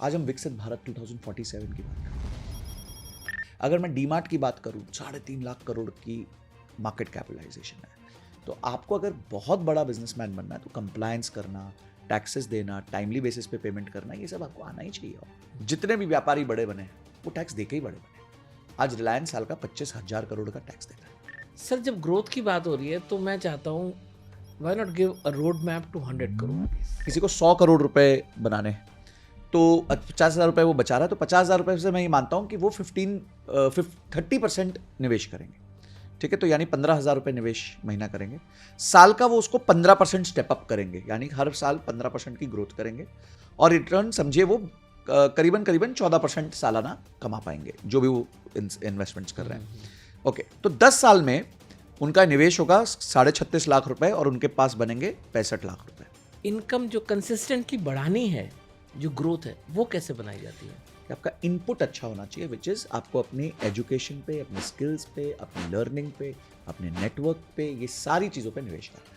आज हम विकसित भारत 2047 की बात करते हैं। अगर मैं डीमार्ट की बात करूं, 3.5 लाख करोड़ की मार्केट कैपिटलाइजेशन है। तो आपको अगर बहुत बड़ा बिजनेसमैन बनना है तो कंप्लायंस करना, टैक्सेस देना, टाइमली बेसिस पे पेमेंट करना, ये सब आपको आना ही चाहिए। जितने भी व्यापारी बड़े बने वो टैक्स देके ही बड़े बने। आज रिलायंस साल का 25,000 करोड़ का टैक्स देता है। सर जब ग्रोथ की बात हो रही है तो मैं चाहता हूँ why not give a road map to 100 crore. किसी को 100 करोड़ रुपए बनाने हैं तो 50,000 रुपए वो बचा रहा है, तो 50,000 रुपए से मैं ये मानता हूँ कि वो 30% निवेश करेंगे। ठीक है, तो यानी 15,000 रुपए निवेश महीना करेंगे। साल का वो उसको 15% स्टेप अप करेंगे, यानी हर साल 15% की ग्रोथ करेंगे और रिटर्न समझिए वो करीबन 14% सालाना कमा पाएंगे जो भी वो इन्वेस्टमेंट्स कर रहे हैं। ओके, तो 10 साल में उनका निवेश होगा 36.5 लाख रुपए और उनके पास बनेंगे 65 लाख रुपए। इनकम जो कंसिस्टेंटली बढ़ानी है, जो ग्रोथ है, वो कैसे बनाई जाती है? आपका इनपुट अच्छा होना चाहिए, विच इज आपको अपनी एजुकेशन पे, अपने स्किल्स पे, अपनी लर्निंग पे, अपने नेटवर्क पे, ये सारी चीज़ों पे निवेश करना है।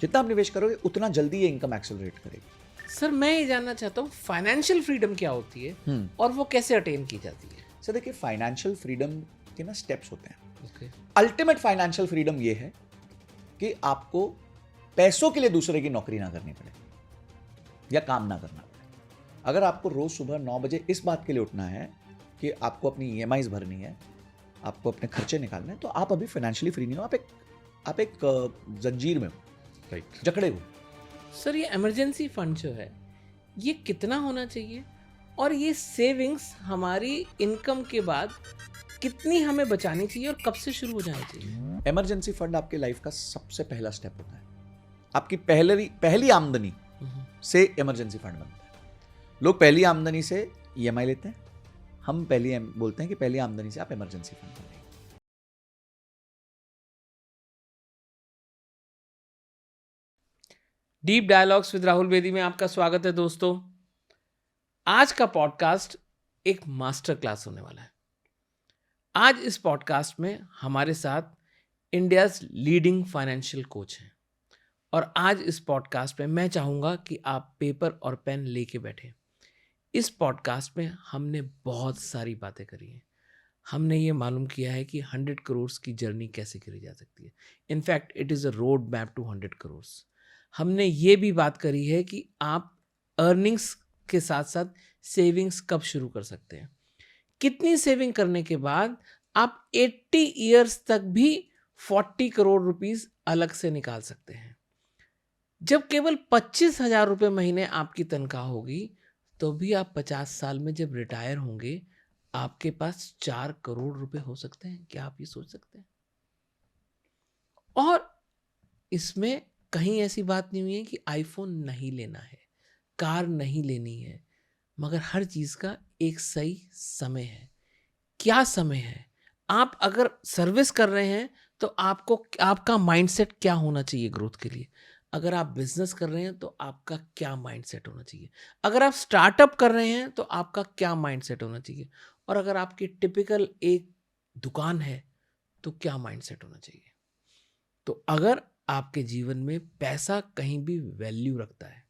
जितना आप निवेश करोगे उतना जल्दी ये इनकम एक्सेलरेट करेगी। सर मैं ये जानना चाहता हूँ फाइनेंशियल फ्रीडम क्या होती है और वो कैसे अटेन की जाती है? सर देखिए, फाइनेंशियल फ्रीडम के ना स्टेप्स होते हैं। ओके। अल्टीमेट फाइनेंशियल फ्रीडम ये है कि आपको पैसों के लिए दूसरे की नौकरी ना करनी पड़े या काम ना करना पड़े। अगर आपको रोज सुबह 9 बजे इस बात के लिए उठना है कि आपको अपनी EMIs भरनी है, आपको अपने खर्चे निकालने हैं, तो आप अभी फाइनेंशियली फ्री नहीं हो, आप एक जंजीर में हो, राइट, जकड़े हो। सर ये इमरजेंसी फंड जो है ये कितना होना चाहिए और ये सेविंग्स हमारी इनकम के बाद कितनी हमें बचानी चाहिए और कब से शुरू हो जानी चाहिए? इमरजेंसी फंड आपके लाइफ का सबसे पहला स्टेप होता है। आपकी पहली आमदनी से इमरजेंसी फंड बनता है। लोग पहली आमदनी से EMI लेते हैं, हम बोलते हैं कि पहली आमदनी से आप इमरजेंसी फंड बनाइए। Deep Dialogues with Rahul Bedi में आपका स्वागत है दोस्तों। आज का पॉडकास्ट एक मास्टर क्लास होने वाला है। आज इस पॉडकास्ट में हमारे साथ इंडियाज लीडिंग फाइनेंशियल कोच हैं और आज इस पॉडकास्ट में मैं चाहूँगा कि आप पेपर और पेन लेके बैठें। इस पॉडकास्ट में हमने बहुत सारी बातें करी हैं। हमने ये मालूम किया है कि 100 करोड़ की जर्नी कैसे करी जा सकती है। In fact it is a road map to 100 crore. हमने ये भी बात करी है कि आप अर्निंग्स के साथ साथ सेविंग्स कब शुरू कर सकते हैं, कितनी सेविंग करने के बाद आप 80 ईयर्स तक भी 40 करोड़ रुपीस अलग से निकाल सकते हैं। जब केवल 25,000 रुपये महीने आपकी तनख्वाह होगी तो भी आप 50 साल में जब रिटायर होंगे आपके पास 4 करोड़ रुपए हो सकते हैं। क्या आप ये सोच सकते हैं? और इसमें कहीं ऐसी बात नहीं हुई है कि आईफोन नहीं लेना है, कार नहीं लेनी है, मगर हर चीज़ का एक सही समय है। क्या समय है? आप अगर सर्विस कर रहे हैं तो आपको आपका माइंडसेट क्या होना चाहिए ग्रोथ के लिए? अगर आप बिजनेस कर रहे हैं तो आपका क्या माइंडसेट होना चाहिए? अगर आप स्टार्टअप कर रहे हैं तो आपका क्या माइंडसेट होना चाहिए? और अगर आपकी टिपिकल एक दुकान है तो क्या माइंडसेट होना चाहिए? तो अगर आपके जीवन में पैसा कहीं भी वैल्यू रखता है,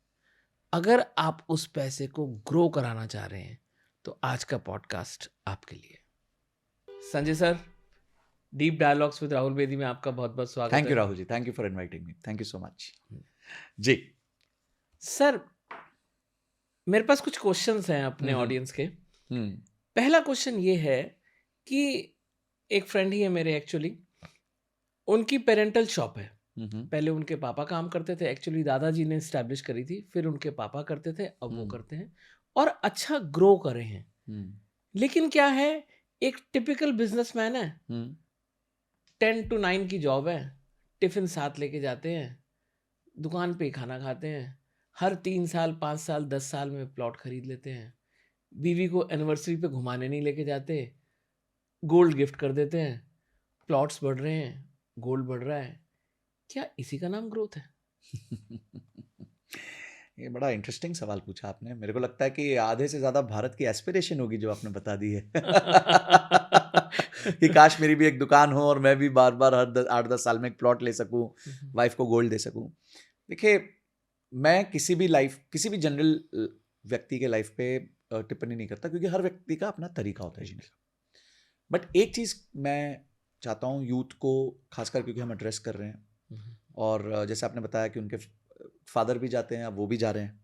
अगर आप उस पैसे को ग्रो कराना चाह रहे हैं तो आज का पॉडकास्ट आपके लिए। Sanjay sir, Deep Dialogues with Rahul Bedi में आपका बहुत बहुत स्वागत है। Thank you Rahul ji, thank you for inviting me, thank you so much ji. Sir मेरे पास कुछ क्वेश्चंस हैं अपने ऑडियंस के। हम्म पहला क्वेश्चन ये है कि एक फ्रेंड ही है मेरे, एक्चुअली उनकी पेरेंटल शॉप है। पहले उनके पापा काम करते थे, एक्चुअली दादाजी ने स्टैब्लिश करी थी, फिर उनके पापा करते थे, अब वो करते हैं और अच्छा ग्रो करे हैं। लेकिन क्या है, एक टिपिकल बिजनेसमैन है, 10 to 9 की जॉब है, टिफिन साथ लेके जाते हैं, दुकान पे ही खाना खाते हैं, हर 3 साल 5 साल 10 साल में प्लॉट खरीद लेते हैं, बीवी को एनिवर्सरी पे घुमाने नहीं लेके जाते, गोल्ड गिफ्ट कर देते हैं, प्लॉट्स बढ़ रहे हैं, गोल्ड बढ़ रहा है। क्या इसी का नाम ग्रोथ है? ये बड़ा इंटरेस्टिंग सवाल पूछा आपने। मेरे को लगता है कि आधे से ज्यादा भारत की एस्पिरेशन होगी जो आपने बता दी है कि काश मेरी भी एक दुकान हो और मैं भी बार बार हर 8-10 साल में एक प्लॉट ले सकूं, वाइफ को गोल्ड दे सकूं। देखिए, मैं किसी भी जनरल व्यक्ति के लाइफ पे टिप्पणी नहीं करता, क्योंकि हर व्यक्ति का अपना तरीका होता है जीने का। बट एक चीज़ मैं चाहता हूँ यूथ को, खासकर क्योंकि हम एड्रेस कर रहे हैं, और जैसे आपने बताया कि उनके फादर भी जाते हैं, अब वो भी जा रहे हैं,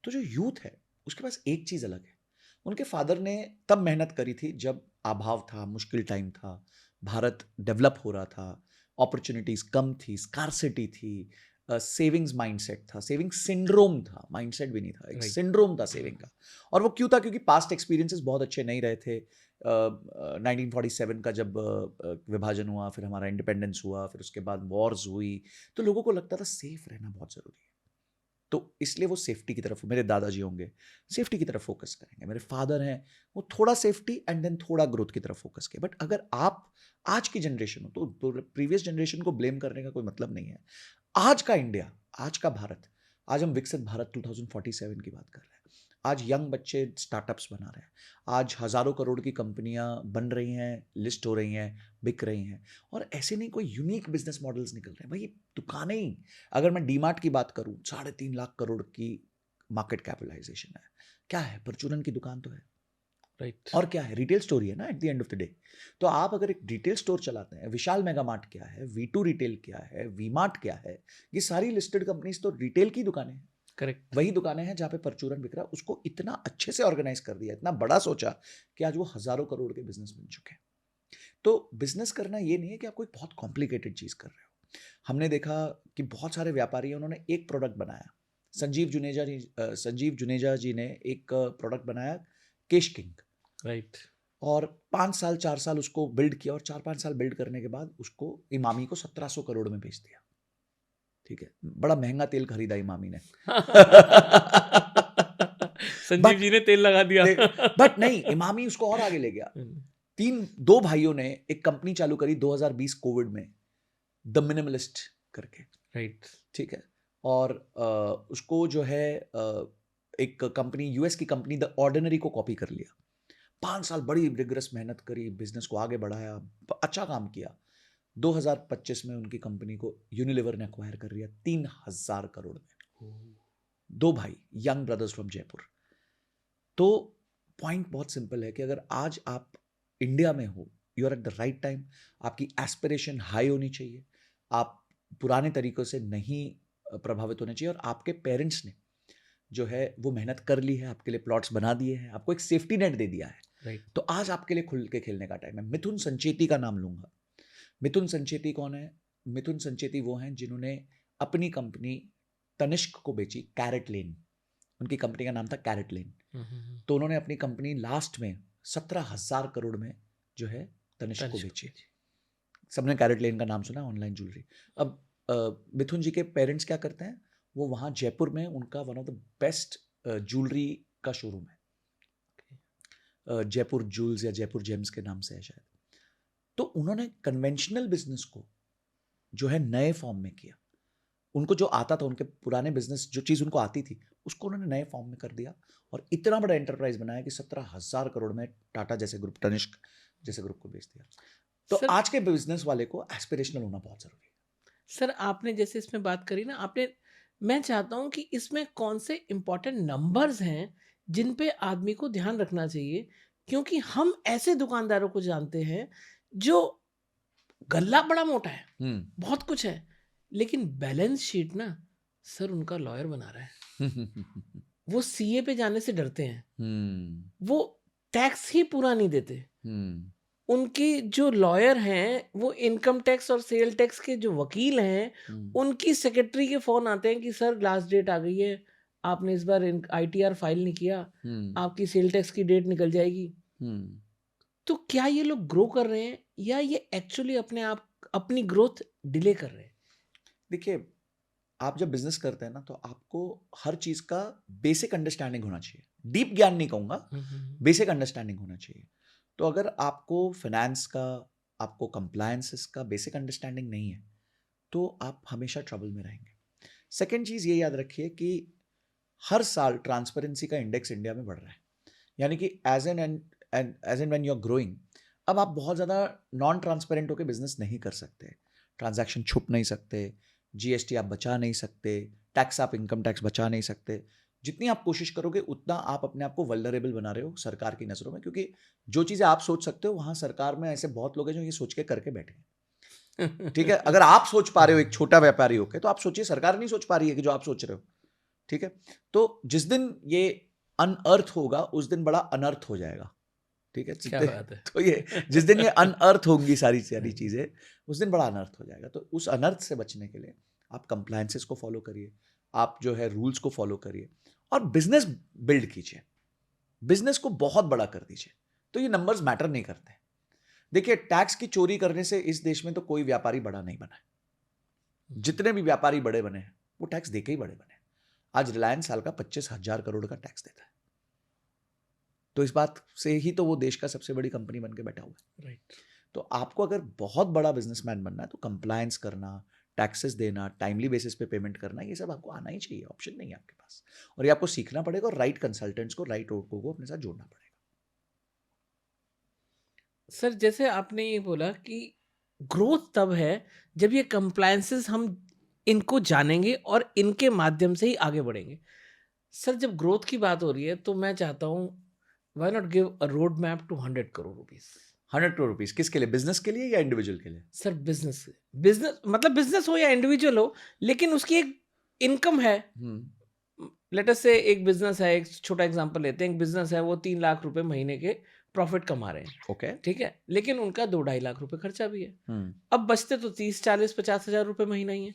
तो जो यूथ है उसके पास एक चीज़ अलग है। उनके फादर ने तब मेहनत करी थी जब अभाव था, मुश्किल टाइम था, भारत डेवलप हो रहा था, अपॉर्चुनिटीज़ कम थी, स्कार्सिटी थी, सेविंग्स माइंडसेट था, सेविंग सिंड्रोम था, माइंडसेट भी नहीं था, एक सिंड्रोम था सेविंग का। और वो क्यों था? क्योंकि पास्ट एक्सपीरियंसेस बहुत अच्छे नहीं रहे थे। 1947 का जब विभाजन हुआ, फिर हमारा इंडिपेंडेंस हुआ, फिर उसके बाद वॉर्स हुई, तो लोगों को लगता था सेफ रहना बहुत ज़रूरी है। तो इसलिए वो सेफ्टी की तरफ, मेरे दादाजी होंगे सेफ्टी की तरफ फोकस करेंगे, मेरे फादर हैं वो थोड़ा सेफ्टी एंड देन थोड़ा ग्रोथ की तरफ फोकस किए। बट अगर आप आज की जनरेशन हो तो प्रीवियस जनरेशन को ब्लेम करने का कोई मतलब नहीं है। आज का इंडिया, आज का भारत, आज हम विकसित भारत 2047 की बात कर रहे हैं। आज यंग बच्चे स्टार्टअप्स बना रहे हैं, आज हज़ारों करोड़ की कंपनियां बन रही हैं, लिस्ट हो रही हैं, बिक रही हैं, और ऐसे नहीं कोई यूनिक बिजनेस मॉडल्स निकल रहे हैं। भाई दुकानें ही, अगर मैं डीमार्ट की बात करूं, 3.5 लाख करोड़ की मार्केट कैपिटलाइजेशन है। क्या है? परचूरन की दुकान तो है, राइट। और क्या है? रिटेल स्टोर ही है ना at the end of the day. तो आप अगर एक रिटेल स्टोर चलाते हैं, विशाल मेगा मार्ट क्या है, V2 रिटेल क्या है, वी मार्ट क्या है, ये सारी लिस्टेड कंपनीज तो रिटेल की दुकानें हैं। करेक्ट। वही दुकानें हैं जहाँ पे परचूरन बिक रहा है। उसको इतना अच्छे से ऑर्गेनाइज कर दिया, इतना बड़ा सोचा कि आज वो हजारों करोड़ के बिजनेस बन चुके हैं। तो बिजनेस करना ये नहीं है कि आप कोई बहुत कॉम्प्लिकेटेड चीज कर रहे हो। हमने देखा कि बहुत सारे व्यापारी हैं, उन्होंने एक प्रोडक्ट बनाया। संजीव जुनेजा जी ने एक प्रोडक्ट बनाया, केश किंग, राइट। और 5 साल 4 साल उसको बिल्ड किया, और 4-5 साल बिल्ड करने के बाद उसको इमामी को 1700 करोड़ में बेच दिया। ठीक है, बड़ा महंगा तेल खरीदा इमामी ने। संजीव जी ने तेल लगा दिया। बट नहीं, इमामी उसको और आगे ले गया। 2 भाइयों ने एक कंपनी चालू करी 2020 कोविड में, द मिनिमलिस्ट करके। राइट। ठीक है, और उसको जो है एक कंपनी, यूएस की कंपनी द ऑर्डिनरी को कॉपी कर लिया। 5 साल बड़ी रिगरस मेहनत करी, बिजनेस को आगे बढ़ाया, अच्छा काम किया। 2025 में उनकी कंपनी को यूनिलीवर ने अक्वायर कर लिया 3000 करोड़ में। 2 भाई, यंग ब्रदर्स फ्रॉम जयपुर। तो पॉइंट बहुत सिंपल है कि अगर आज आप इंडिया में हो, you are at the right time. आपकी एस्पिरेशन हाई होनी चाहिए, आप पुराने तरीकों से नहीं प्रभावित होने चाहिए, और आपके पेरेंट्स ने जो है वो मेहनत कर ली है, आपके लिए प्लॉट्स बना दिए हैं, आपको एक सेफ्टी नेट दे दिया है। राइट। तो आज आपके लिए खुल के खेलने का टाइम है। मिथुन संचेती का नाम लूंगा। मिथुन संचेती कौन है? मिथुन संचेती वो हैं जिन्होंने अपनी कंपनी तनिष्क को बेची, कैरेट लेन, उनकी कंपनी का नाम था कैरेट लेन। तो उन्होंने अपनी कंपनी लास्ट में 17,000 करोड़ में जो है तनिष्क को बेची। सबने कैरेट लेन का नाम सुना, ऑनलाइन ज्वेलरी। अब मिथुन जी के पेरेंट्स क्या करते हैं, वो वहाँ जयपुर में उनका one of the best jewellery का शोरूम है, जयपुर ज्वेल्स या जयपुर जेम्स के नाम से है शायद। तो उन्होंने कन्वेंशनल बिजनेस को जो है नए फॉर्म में किया। उनको जो आता था, उनके पुराने बिजनेस, जो चीज़ उनको आती थी, उसको उन्होंने नए फॉर्म में कर दिया, और इतना बड़ा एंटरप्राइज बनाया कि 17,000 करोड़ में टाटा जैसे ग्रुप, तनिष्क जैसे ग्रुप को बेच दिया। तो सर, आज के बिजनेस वाले को एस्पिरेशनल होना बहुत जरूरी है। सर आपने जैसे इसमें बात करी ना, मैं चाहता हूं कि इसमें कौन से इंपॉर्टेंट नंबर्स हैं जिन पे आदमी को ध्यान रखना चाहिए, क्योंकि हम ऐसे दुकानदारों को जानते हैं जो गल्ला बड़ा मोटा है, बहुत कुछ है, लेकिन बैलेंस शीट ना सर उनका लॉयर बना रहा है। वो सीए पे जाने से डरते हैं, वो टैक्स ही पूरा नहीं देते। उनकी जो लॉयर हैं वो इनकम टैक्स और सेल टैक्स के जो वकील हैं, उनकी सेक्रेटरी के फोन आते हैं कि सर लास्ट डेट आ गई है, आपने इस बार आईटीआर फाइल नहीं किया, आपकी सेल टैक्स की डेट निकल जाएगी। तो क्या ये लोग ग्रो कर रहे हैं, या ये एक्चुअली अपनी ग्रोथ डिले कर रहे हैं? देखिए, आप जब बिजनेस करते हैं ना, तो आपको हर चीज का बेसिक अंडरस्टैंडिंग होना चाहिए। डीप ज्ञान नहीं कहूंगा, बेसिक अंडरस्टैंडिंग होना चाहिए। तो अगर आपको फाइनेंस का, आपको कंप्लायंसेस का बेसिक अंडरस्टैंडिंग नहीं है, तो आप हमेशा ट्रबल में रहेंगे। सेकेंड चीज ये याद रखिए कि हर साल ट्रांसपेरेंसी का इंडेक्स इंडिया में बढ़ रहा है, यानी कि as and when you are growing, अब आप बहुत ज़्यादा नॉन ट्रांसपेरेंट होकर बिजनेस नहीं कर सकते। ट्रांजैक्शन छुप नहीं सकते, जीएसटी आप बचा नहीं सकते, टैक्स आप इनकम टैक्स बचा नहीं सकते। जितनी आप कोशिश करोगे उतना आप अपने आप को वल्नरेबल बना रहे हो सरकार की नज़रों में, क्योंकि जो चीज़ें आप सोच सकते हो वहाँ सरकार में ऐसे बहुत लोग हैं जो ये सोच के करके बैठे हैं। ठीक है, अगर आप सोच पा रहे हो एक छोटा व्यापारी होकर, तो आप सोचिए सरकार नहीं सोच पा रही है कि जो आप सोच रहे हो। ठीक है, तो जिस दिन ये अनअर्थ होगा उस दिन बड़ा अनर्थ हो जाएगा। ठीक है, क्या बात है। तो ये जिस दिन ये अनअर्थ होंगी सारी सारी चीजें, उस दिन बड़ा अनर्थ हो जाएगा। तो उस अनर्थ से बचने के लिए आप कंप्लायंसेस को फॉलो करिए, आप जो है रूल्स को फॉलो करिए और बिजनेस बिल्ड कीजिए, बिजनेस को बहुत बड़ा कर दीजिए। तो ये नंबर्स मैटर नहीं करते। देखिए, टैक्स की चोरी करने से इस देश में तो कोई व्यापारी बड़ा नहीं बना है। जितने भी व्यापारी बड़े बने हैं वो टैक्स देके ही बड़े बने। आज रिलायंस साल का 25,000 करोड़ का टैक्स देता है, तो इस बात से ही तो वो देश का सबसे बड़ी कंपनी बन के बैठा हुआ है। राइट। तो आपको अगर बहुत बड़ा बिजनेसमैन बनना है तो कंप्लायंस करना, टैक्सेस देना, टाइमली बेसिस पे पेमेंट करना, ये सब आपको आना ही चाहिए। ऑप्शन नहीं है आपके पास, और ये आपको सीखना पड़ेगा और राइट कंसल्टेंट्स को, राइट लोगों को अपने साथ जोड़ना पड़ेगा। सर जैसे आपने ये बोला कि ग्रोथ तब है जब ये कंप्लायंसेस हम इनको जानेंगे और इनके माध्यम से ही आगे बढ़ेंगे। सर जब ग्रोथ की बात हो रही है तो मैं चाहता हूँ why not give a road map to 100 crore rupees. 100 crore rupees किसके लिए? बिजनेस के लिए या इंडिविजुअल के लिए? सर बिजनेस, बिजनेस मतलब बिजनेस हो या इंडिविजुअल हो, लेकिन उसकी एक इनकम है। लेट अस से एक बिजनेस है, एक छोटा एग्जांपल लेते हैं, एक बिजनेस है वो 3 लाख रुपए महीने के प्रॉफिट कमा रहे हैं। ओके। ठीक है, लेकिन उनका 2-2.5 लाख रुपए खर्चा भी है। अब बचते तो 30-40-50 हजार रुपए महीना ही है,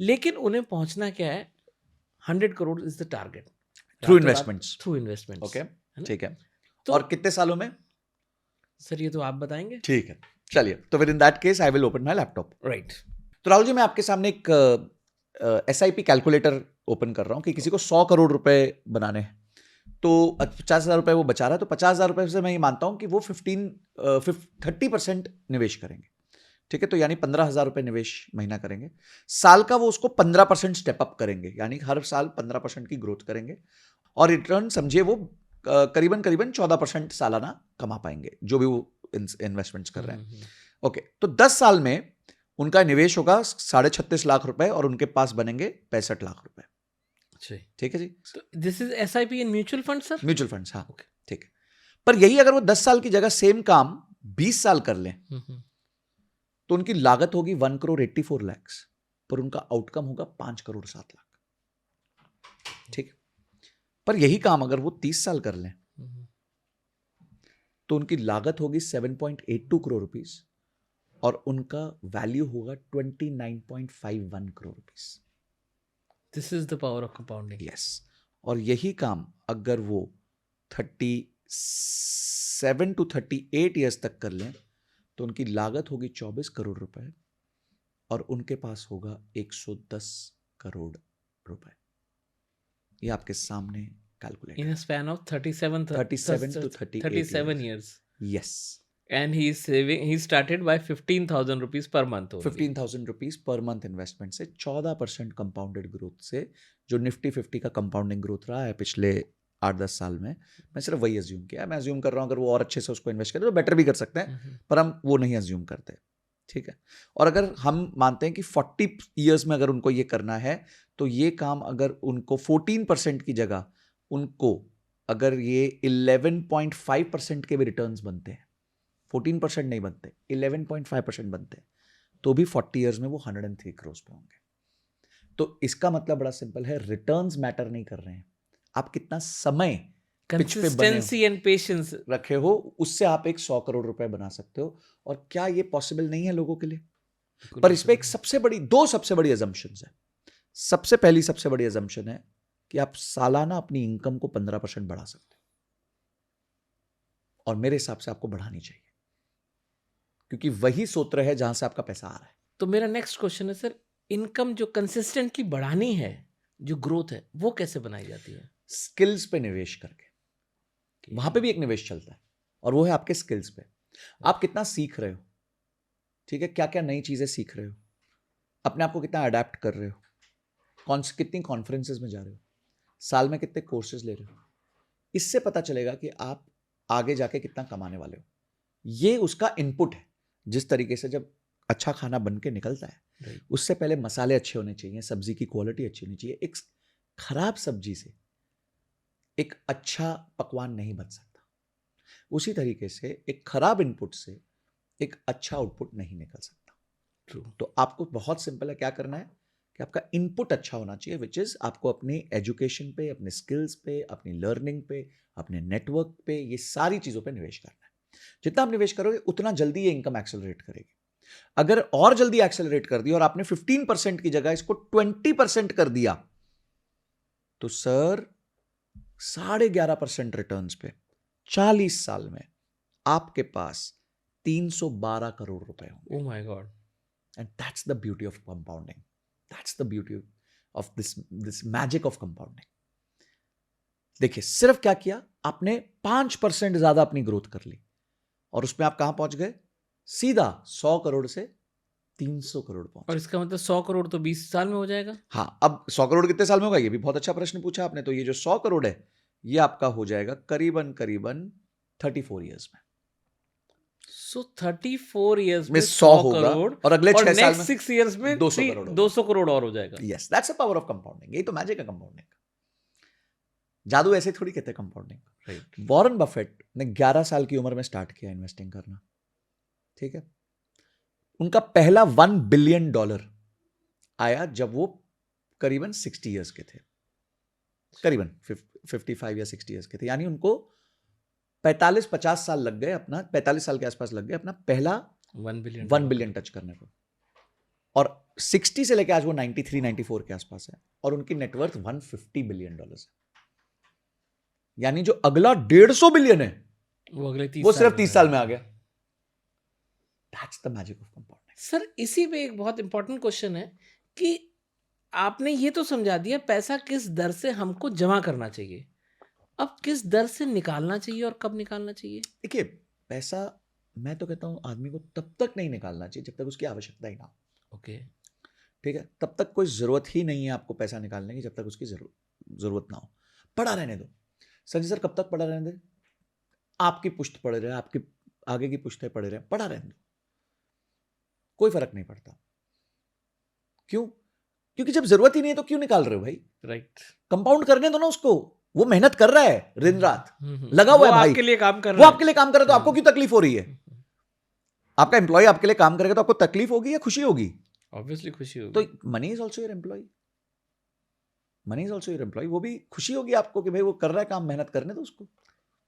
लेकिन उन्हें पहुंचना क्या है? 100 crore is the target through investments. Through investments. Okay, ठीक है। तो और कितने सालों में? सर ये तो आप बताएंगे। ठीक है, चलिए, तो फिर in that case I will open my laptop. Right. तो राहुल जी, मैं आपके सामने एक SIP कैलकुलेटर ओपन कर रहा हूँ कि किसी को 100 करोड़ रुपए बनाने हैं, तो 50,000 रुपए वो बचा रहा है, तो 50,000 रुपए से मैं ये मानता हूँ कि वो 30% निवेश करेंगे। ठीक है, तो यानी 15,000 रुपए निवेश महीना करेंगे। साल का वो उसको 15% स्टेप अप करेंगे, यानी हर साल 15% की ग्रोथ करेंगे, और रिटर्न समझिए वो करीबन 14% सालाना कमा पाएंगे जो भी वो इन्वेस्टमेंट्स कर रहे हैं। ओके, तो 10 साल में उनका निवेश होगा 36.5 लाख रुपए और उनके पास बनेंगे 65 लाख रुपए। ठीक है जी। This is SIP in mutual fund sir? Mutual funds, हाँ। ओके, ठीक है। पर यही अगर वो 10 साल की जगह सेम काम 20 साल कर लें तो उनकी लागत होगी 1 करोड़ 84 लाख, पर उनका आउटकम होगा 5 करोड़ 7 लाख। ठीक है, पर यही काम अगर वो 30 साल कर लें तो उनकी लागत होगी 7.82 करोड़ रुपीस और उनका वैल्यू होगा 29.51 crore rupees. This is the power of compounding. Yes, और यही काम अगर वो 37 to 38 ईयर्स तक कर लें तो उनकी लागत होगी 24 करोड़ रुपए और उनके पास होगा 110 करोड़ रुपए। ये आपके सामने calculate in a span of 37 to 38 years. Yes. And he started by 15,000 rupees per month. 15,000 rupees per month investment से 14% कंपाउंडेड ग्रोथ से, जो निफ्टी 50 का कंपाउंडिंग ग्रोथ रहा है पिछले 8-10 साल में, मैं सिर्फ वही अज्यूम किया। मैं अज्यूम कर रहा हूँ अगर वो और अच्छे से उसको इन्वेस्ट करें तो बेटर भी कर सकते हैं, पर हम वो नहीं अज्यूम करते। ठीक है, और अगर हम मानते हैं कि 40 ईयर्स में अगर उनको ये करना है तो ये काम अगर उनको 14% की जगह उनको अगर ये 11.5% के भी रिटर्न्स बनते हैं, 14% नहीं बनते, 11.5% बनते हैं, तो भी 40 ईयर्स में वो 103 करोड़ पे होंगे। तो इसका मतलब बड़ा सिंपल है, रिटर्न्स मैटर नहीं कर रहे हैं, आप कितना समय कंसिस्टेंसी एंड पेशेंस रखे हो, उससे आप एक 100 करोड़ रुपए बना सकते हो। और क्या ये पॉसिबल नहीं है लोगों के लिए? पर इसमें एक दो सबसे बड़ी अजम्पशंस है। सबसे पहली सबसे बड़ी अजम्पशन है कि आप सालाना अपनी इनकम को 15% बढ़ा सकते हो, और मेरे हिसाब से आपको बढ़ानी चाहिए, क्योंकि वही सूत्र है जहां से आपका पैसा आ रहा है। तो मेरा नेक्स्ट क्वेश्चन है सर, इनकम जो कंसिस्टेंटली बढ़ानी है, जो ग्रोथ है, वो कैसे बनाई जाती है? स्किल्स पे निवेश करके, वहां पे भी एक निवेश चलता है, और वो है आपके स्किल्स पे। आप कितना सीख रहे हो, ठीक है, क्या क्या नई चीजें सीख रहे हो, अपने आप को कितना अडेप्ट कर रहे हो, कितनी कॉन्फ्रेंसेस में जा रहे हो, साल में कितने कोर्सेज ले रहे हो, इससे पता चलेगा कि आप आगे जाके कितना कमाने वाले हो। ये उसका इनपुट है। जिस तरीके से जब अच्छा खाना बन के निकलता है, उससे पहले मसाले अच्छे होने चाहिए, सब्जी की क्वालिटी अच्छी होनी चाहिए। एक खराब सब्जी से एक अच्छा पकवान नहीं बन सकता। उसी तरीके से एक खराब इनपुट से एक अच्छा आउटपुट नहीं निकल सकता। ट्रू। तो आपको बहुत सिंपल है, क्या करना है कि आपका इनपुट अच्छा होना चाहिए, विच इज आपको अपनी एजुकेशन पे, अपने स्किल्स पे, अपनी लर्निंग पे, अपने नेटवर्क पे, ये सारी चीजों पे निवेश करना है। जितना आप निवेश करोगे उतना जल्दी ये इनकम एक्सेलरेट करेगी। अगर और जल्दी एक्सेलरेट कर दिया और आपने 15% की जगह इसको 20% कर दिया, तो सर 11.5% रिटर्न पे 40 साल में आपके पास 312 करोड़ रुपए होंगे। ओह my God. And that's the beauty of compounding, that's the beauty of this magic of compounding. देखिए सिर्फ क्या किया आपने, 5% ज्यादा अपनी ग्रोथ कर ली और उसमें आप कहां पहुंच गए, सीधा 100 करोड़ से 300 करोड़ पहुंच। और इसका मतलब 100 करोड़ तो 20 साल में हो जाएगा। हाँ, अब 100 करोड़ कितने साल में होगा, ये भी बहुत अच्छा प्रश्न पूछा आपने। तो ये जो 100 करोड़ है ये आपका हो जाएगा करीबन करीबन 34 इयर्स में। सो 34 इयर्स में में 100 100 होगा करोड़ और अगले 6 साल में 6 इयर्स में 200 करोड़ होगा। 200 करोड़ और हो जाएगा। Yes, that's the power of compounding. यही तो मैजिक है कंपाउंडिंग का। जादू ऐसे थोड़ी कहते हैं कंपाउंडिंग। राइट। वॉरेन बफेट ने 11 साल की उम्र में स्टार्ट किया इन्वेस्टिंग करना, ठीक है। उनका पहला $1 बिलियन आया जब वो करीबन 60 इयर्स के थे, करीबन 55 या 60 इयर्स के थे। यानी उनको 45-50 साल लग गए, अपना 45 साल के आसपास लग गए अपना पहला 1 बिलियन टच करने को। और 60 से लेकर आज वो 93-94 के आसपास है और उनकी नेटवर्थ $150 बिलियन है। यानी जो अगला 150 बिलियन है वो अगले 30 वो साल सिर्फ में 30 साल में आ गया। That's the magic of compounding. Sir इसी पे एक बहुत इंपॉर्टेंट क्वेश्चन है कि आपने ये तो समझा दिया पैसा किस दर से हमको जमा करना चाहिए, अब किस दर से निकालना चाहिए और कब निकालना चाहिए? देखिए पैसा, मैं तो कहता हूं आदमी को तब तक नहीं निकालना चाहिए जब तक उसकी आवश्यकता ही ना हो। ओके। ठीक है, तब तक कोई जरूरत ही नहीं है आपको पैसा निकालने की, जब तक उसकी जरूरत ना हो। पड़ा रहने दो। संजय सर कब तक पड़ा रहने दे? आपकी पुश्त पड़े रहे, आपकी आगे की पुश्तें पड़े रहे, पड़ा रहने दो, कोई फर्क नहीं पड़ता। क्यों? क्योंकि जब जरूरत ही नहीं है तो क्यों निकाल रहे हो भाई? राइट। कंपाउंड करने दो ना उसको, वो मेहनत कर रहा है दिन रात, लगा हुआ है भाई, आपके लिए काम कर वो रहा है। आपके लिए काम कर रहा है, तो आपको क्यों तकलीफ हो रही है? आपका एम्प्लॉय आपके लिए काम करेगा तो आपको तकलीफ होगी या खुशी होगी? ऑब्वियसली खुशी होगी। तो money is also your employ, money is also your employ. वो भी खुशी होगी आपको कि भाई वो कर रहा है काम, मेहनत करने दो उसको।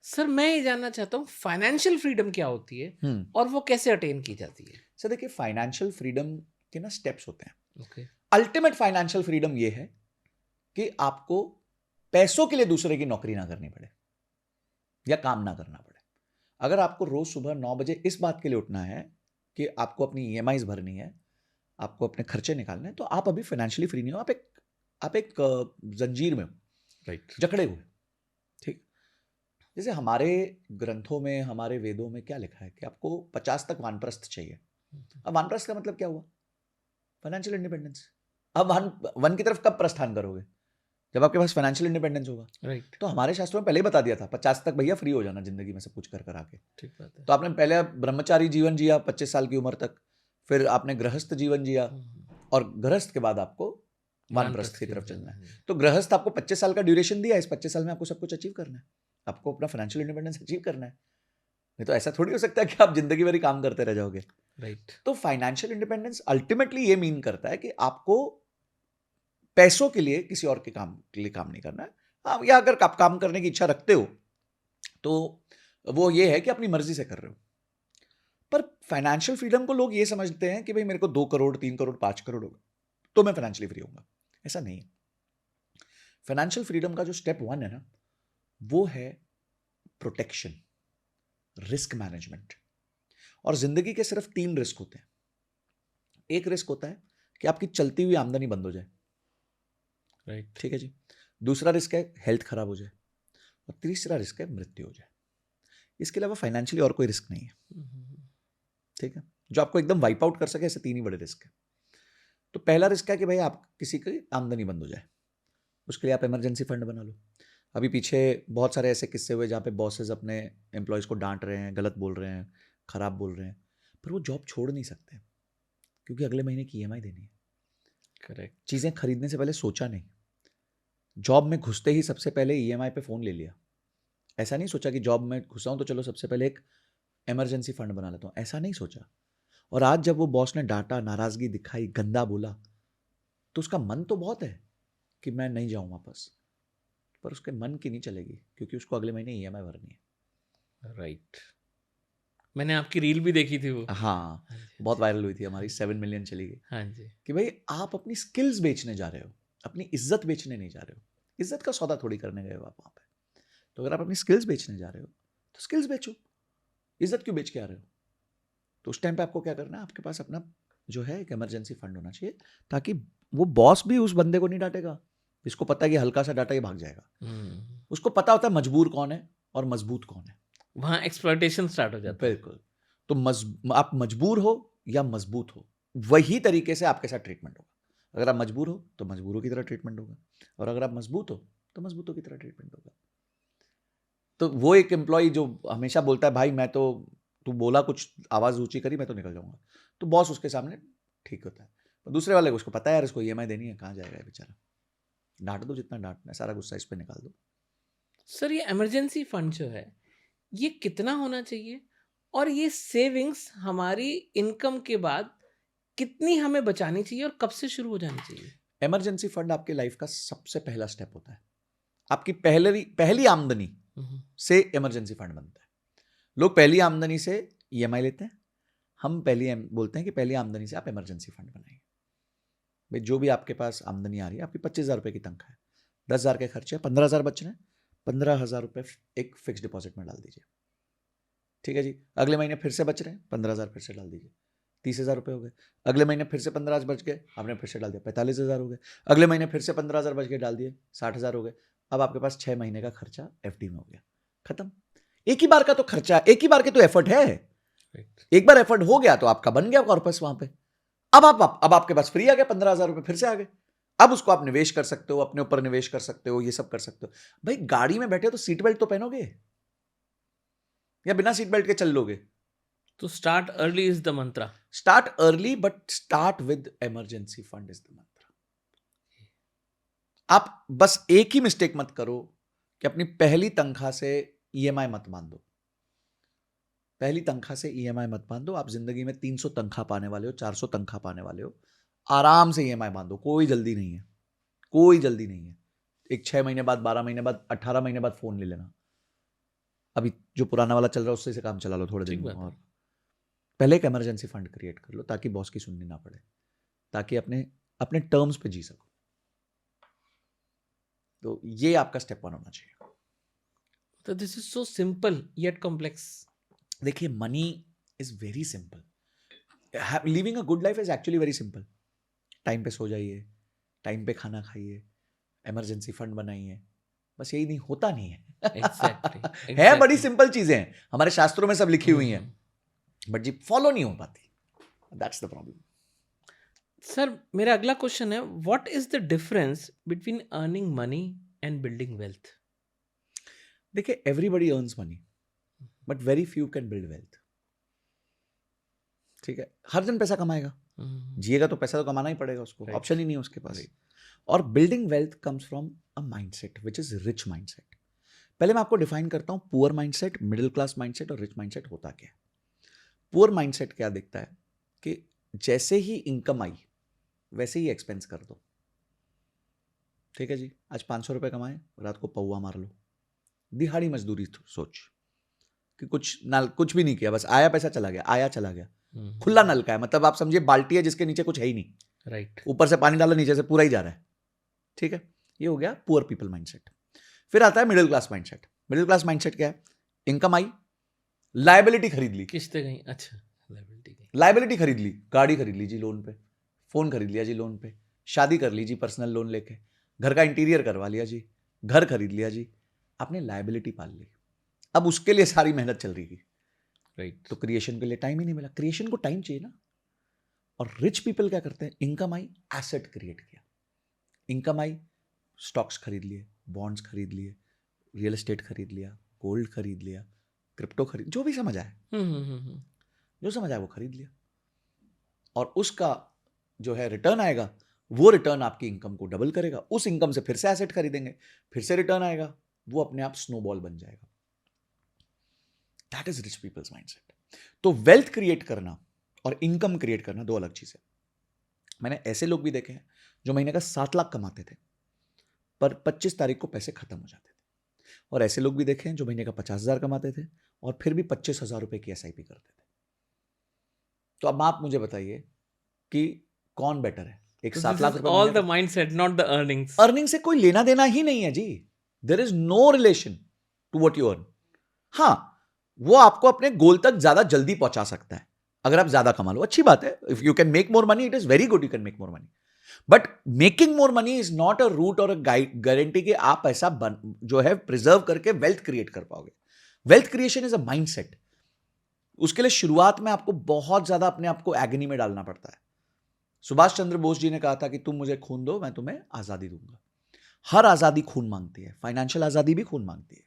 सर मैं ये जानना चाहता हूँ फाइनेंशियल फ्रीडम क्या होती है और वो कैसे अटेन की जाती है? सर देखिए फाइनेंशियल फ्रीडम के ना स्टेप्स होते हैं। ओके। अल्टीमेट फाइनेंशियल फ्रीडम ये है कि आपको पैसों के लिए दूसरे की नौकरी ना करनी पड़े या काम ना करना पड़े। अगर आपको रोज सुबह 9 बजे इस बात के लिए उठना है कि आपको अपनी ईएमआईज भरनी है, आपको अपने खर्चे निकालने हैं, तो आप अभी फाइनेंशियली फ्री नहीं हो, आप एक जंजीर में हो, राइट, जकड़े हुए। ठीक, जैसे हमारे ग्रंथों में, हमारे वेदों में क्या लिखा है कि आपको 50 तक वानप्रस्थ चाहिए। अब वानप्रस्थ का मतलब क्या हुआ? Financial independence. अब वन की तरफ कब प्रस्थान करोगे? जब आपके पास फाइनेंशियल इंडिपेंडेंस होगा। राइट। तो हमारे शास्त्रों में पहले ही बता दिया था 50 तक भैया फ्री हो जाना जिंदगी में सब कुछ कर कर आके। ठीक बात है। तो आपने पहले ब्रह्मचारी जीवन जिया 25 साल की उम्र तक, फिर आपने गृहस्थ जीवन जिया और गृहस्थ के बाद आपको वानप्रस्थ की तरफ चलना है। तो गृहस्थ आपको 25 साल का ड्यूरेशन दिया है, इस 25 साल में आपको सब कुछ अचीव करना है, आपको अपना फाइनेंशियल इंडिपेंडेंस अचीव करना है। नहीं तो ऐसा थोड़ी हो सकता है कि आप जिंदगी भर ही काम करते रह जाओगे। राइट। तो फाइनेंशियल इंडिपेंडेंस अल्टीमेटली ये मीन करता है कि आपको पैसों के लिए किसी और के लिए काम नहीं करना है। हाँ, या अगर आप काम करने की इच्छा रखते हो तो वो ये है कि अपनी मर्जी से कर रहे हो। पर फाइनेंशियल फ्रीडम को लोग ये समझते हैं कि भाई मेरे को 2 करोड़ 3 करोड़ 5 करोड़ होगा तो मैं फाइनेंशियली फ्री होऊंगा। ऐसा नहीं है। फाइनेंशियल फ्रीडम का जो स्टेप 1 है ना, वो है प्रोटेक्शन, रिस्क मैनेजमेंट। और जिंदगी के सिर्फ 3 रिस्क होते हैं। एक रिस्क होता है कि आपकी चलती हुई आमदनी बंद हो जाए, राइट, ठीक है जी। दूसरा रिस्क है हेल्थ खराब हो जाए और तीसरा रिस्क है मृत्यु हो जाए। इसके अलावा फाइनेंशियली और कोई रिस्क नहीं है, ठीक है, जो आपको एकदम वाइप आउट कर सके। ऐसे 3 ही बड़े रिस्क है। तो पहला रिस्क है कि भाई आप किसी की आमदनी बंद हो जाए, उसके लिए आप इमरजेंसी फंड बना लो। अभी पीछे बहुत सारे ऐसे किस्से हुए जहाँ पे बॉसेस अपने एम्प्लॉयज़ को डांट रहे हैं, गलत बोल रहे हैं, खराब बोल रहे हैं, पर वो जॉब छोड़ नहीं सकते क्योंकि अगले महीने की ईएमआई देनी है। करेक्ट। चीज़ें खरीदने से पहले सोचा नहीं, जॉब में घुसते ही सबसे पहले ईएमआई पे फ़ोन ले लिया। ऐसा नहीं सोचा कि जॉब में घुसा हूँ तो चलो सबसे पहले एक इमरजेंसी फंड बना लेता हूँ, ऐसा नहीं सोचा। और आज जब वो बॉस ने डांटा, नाराज़गी दिखाई, गंदा बोला, तो उसका मन तो बहुत है कि मैं नहीं जाऊँ वापस, पर उसके मन की नहीं चलेगी क्योंकि उसको अगले महीने ईएमआई भरनी है। राइट। मैंने आपकी रील भी देखी थी वो। हाँ, हाँ जी, बहुत वायरल हुई थी, हमारी 7 मिलियन चली गई। हाँ जी। कि भाई आप अपनी स्किल्स बेचने जा रहे हो, अपनी इज्जत बेचने नहीं जा रहे हो। इज्जत का सौदा थोड़ी करने गए हो आप वहाँ पे। तो अगर आप अपनी स्किल्स बेचने जा रहे हो तो स्किल्स बेचो, इज्जत क्यों बेच के आ रहे हो? तो उस टाइम पे आपको क्या करना है, आपके पास अपना जो है एक इमरजेंसी फंड होना चाहिए, ताकि वो बॉस भी उस बंदे को नहीं डांटेगा, इसको पता है कि हल्का सा डांटा ये भाग जाएगा। उसको पता होता है मजबूर कौन है और मजबूत कौन है। वहाँ एक्सप्लॉयटेशन स्टार्ट हो जाता है। बिल्कुल। तो आप मजबूर हो या मजबूत हो, वही तरीके से आपके साथ ट्रीटमेंट होगा। अगर आप मजबूर हो तो मजबूरों की तरह ट्रीटमेंट होगा, और अगर आप मजबूत हो तो मजबूतों की तरह ट्रीटमेंट होगा। तो वो एक एम्प्लॉय जो हमेशा बोलता है भाई मैं तो, तू बोला कुछ आवाज़ ऊंची करी मैं तो निकल जाऊंगा, तो बॉस उसके सामने ठीक होता है। पर दूसरे वाले को उसको पता है यार इसको ईएमआई देनी है, कहाँ जाएगा ये बेचारा, डांट दो जितना डांटना है, सारा गुस्सा इस पर निकाल दो। सर ये इमरजेंसी फंड जो है ये कितना होना चाहिए, और ये सेविंग्स हमारी इनकम के बाद कितनी हमें बचानी चाहिए और कब से शुरू हो जानी चाहिए? इमरजेंसी फंड आपके लाइफ का सबसे पहला स्टेप होता है। आपकी पहली आमदनी से इमरजेंसी फंड बनता है। लोग पहली आमदनी से ईएमआई लेते हैं, हम बोलते हैं कि पहली आमदनी से आप इमरजेंसी फंड बनाइए। भाई जो भी आपके पास आमदनी आ रही है, आपकी 25,000 रुपये की तनख्वाह है, 10,000 के खर्चे, 15,000 बच रहे हैं, 15,000 रुपये एक फिक्स डिपॉजिट में डाल दीजिए। ठीक है जी। अगले महीने फिर से बच रहे हैं, 15,000 फिर से डाल दीजिए, 30,000 रुपये हो गए। अगले महीने फिर से 15,000 बच गए, आपने फिर से डाल दिया, 45,000 हो गए। अगले महीने फिर से 15,000 बच गए, डाल दिए, 60,000 हो गए। अब आपके पास 6 महीने का खर्चा एफडी में हो गया, खत्म। एक ही बार का तो खर्चा, एक ही बार के तो एफर्ट है। एक बार एफर्ट हो गया तो आपका बन गया कॉर्पस वहां पे। अब आपके पास फ्री आ गया, 15,000 रुपये फिर से आ गए। अब उसको आप निवेश कर सकते हो, अपने ऊपर निवेश कर सकते हो, ये सब कर सकते हो। भाई गाड़ी में बैठे हो तो सीट बेल्ट तो पहनोगे, या बिना सीट बेल्ट के चल लोगे? तो start early is the Mantra. Start early but start with emergency fund is the मंत्र। आप बस एक ही मिस्टेक मत करो कि अपनी पहली तनख्वाह से ईएमआई मत बांध दो। पहली तनख्वाह से ईएमआई मत बांध दो। आप जिंदगी में 300 तनख्वाह पाने वाले हो, 400 तनख्वाह पाने वाले हो, आराम से ईएमआई बांधो, कोई जल्दी नहीं है, कोई जल्दी नहीं है। एक 6 महीने बाद, 12 महीने बाद, 18 महीने बाद फोन ले लेना। अभी जो पुराना वाला चल रहा है उससे से काम चला लो थोड़े दिन में। और पहले एक इमरजेंसी फंड क्रिएट कर लो ताकि बॉस की सुननी ना पड़े, ताकि अपने अपने टर्म्स पे जी सको। तो ये आपका स्टेप 1 होना चाहिए। तो this is so simple yet complex. देखिए money is very simple, living a good life is actually very simple. Time पे सो जाइए, टाइम पे खाना खाइए, इमरजेंसी फंड बनाइए, बस यही नहीं, होता नहीं है। Exactly. है बड़ी सिंपल चीजें हैं, हमारे शास्त्रों में सब लिखी हुई हैं, बट जी फॉलो नहीं हो पाती। That's the problem. सर मेरा अगला क्वेश्चन है, what is the difference between earning money and building wealth? देखिए everybody earns money but very few can build wealth. ठीक है, हर दिन पैसा कमाएगा, जिएगा तो पैसा तो कमाना ही पड़ेगा उसको, ऑप्शन ही नहीं है उसके पास। और building wealth comes from a mindset which is rich mindset. पहले मैं आपको डिफाइन करता हूं poor mindset, middle class mindset और रिच माइंडसेट होता क्या है। पुअर माइंडसेट क्या दिखता है कि जैसे ही इनकम आई वैसे ही एक्सपेंस कर दो। ठीक है जी, आज 500 रुपये कमाए, रात को पौवा मार लो, दिहाड़ी मजदूरी सोच कि कुछ भी नहीं किया, बस आया पैसा चला गया, आया चला गया। खुला नल का है, मतलब आप समझिए बाल्टी है जिसके नीचे कुछ है ही नहीं, राइट। ऊपर से पानी डाला, नीचे से पूरा ही जा रहा है। ठीक है, ये हो गया पुअर पीपल माइंडसेट। फिर आता है middle class mindset. Middle class mindset क्या है? इनकम आई, लायबिलिटी खरीद ली, किस्तें गई, अच्छा लायबिलिटी खरीद ली, गाड़ी खरीद ली जी लोन पे, फोन खरीद लिया जी लोन पे, शादी कर ली जी पर्सनल लोन लेके, घर का इंटीरियर करवा लिया जी, घर खरीद लिया जी, आपने लायबिलिटी पाल ली। अब उसके लिए सारी मेहनत चल रही थी, राइट। तो क्रिएशन के लिए टाइम ही नहीं मिला। क्रिएशन को टाइम चाहिए ना। और रिच पीपल क्या करते हैं? इनकम आई, एसेट क्रिएट किया। इनकम आई, स्टॉक्स खरीद लिए, बॉन्ड्स खरीद लिए, रियल एस्टेट खरीद लिया, गोल्ड खरीद लिया, क्रिप्टो खरीद, जो भी समझ आए, जो समझ आए वो खरीद लिया। और उसका जो है रिटर्न आएगा वो रिटर्न आपकी इनकम को डबल करेगा, उस इनकम से फिर से एसेट खरीदेंगे, फिर से रिटर्न आएगा, वो अपने आप स्नोबॉल बन जाएगा। That is rich people's mindset. तो वेल्थ क्रिएट करना और इनकम क्रिएट करना दो अलग चीजें। मैंने ऐसे लोग भी देखे हैं जो महीने का 7 लाख कमाते थे पर 25 तारीख को पैसे खत्म हो जाते थे, और ऐसे लोग भी देखे हैं जो महीने का 50,000 कमाते थे और फिर भी 25,000 रुपए की SIP करते थे। तो अब आप मुझे बताइए कि कौन बेटर है? एक 7 लाख रुपए all the mindset, not the earnings. Earning से कोई लेना देना ही नहीं है जी। There is no relation to what you earn. हाँ, वो आपको अपने गोल तक ज्यादा जल्दी पहुंचा सकता है अगर आप ज्यादा कमा लो, अच्छी बात है। If you can make more money, it is very good, you can make more money, but making more money is not a route or a guarantee कि आप पैसा जो है प्रिजर्व करके वेल्थ क्रिएट कर पाओगे। Wealth creation is a mindset. उसके लिए शुरुआत में आपको बहुत ज्यादा अपने आप को एगनी में डालना पड़ता है। सुभाष चंद्र बोस जी ने कहा था कि तुम मुझे खून दो, मैं तुम्हें आजादी दूंगा। हर आजादी खून मांगती है, फाइनेंशियल आजादी भी खून मांगती है।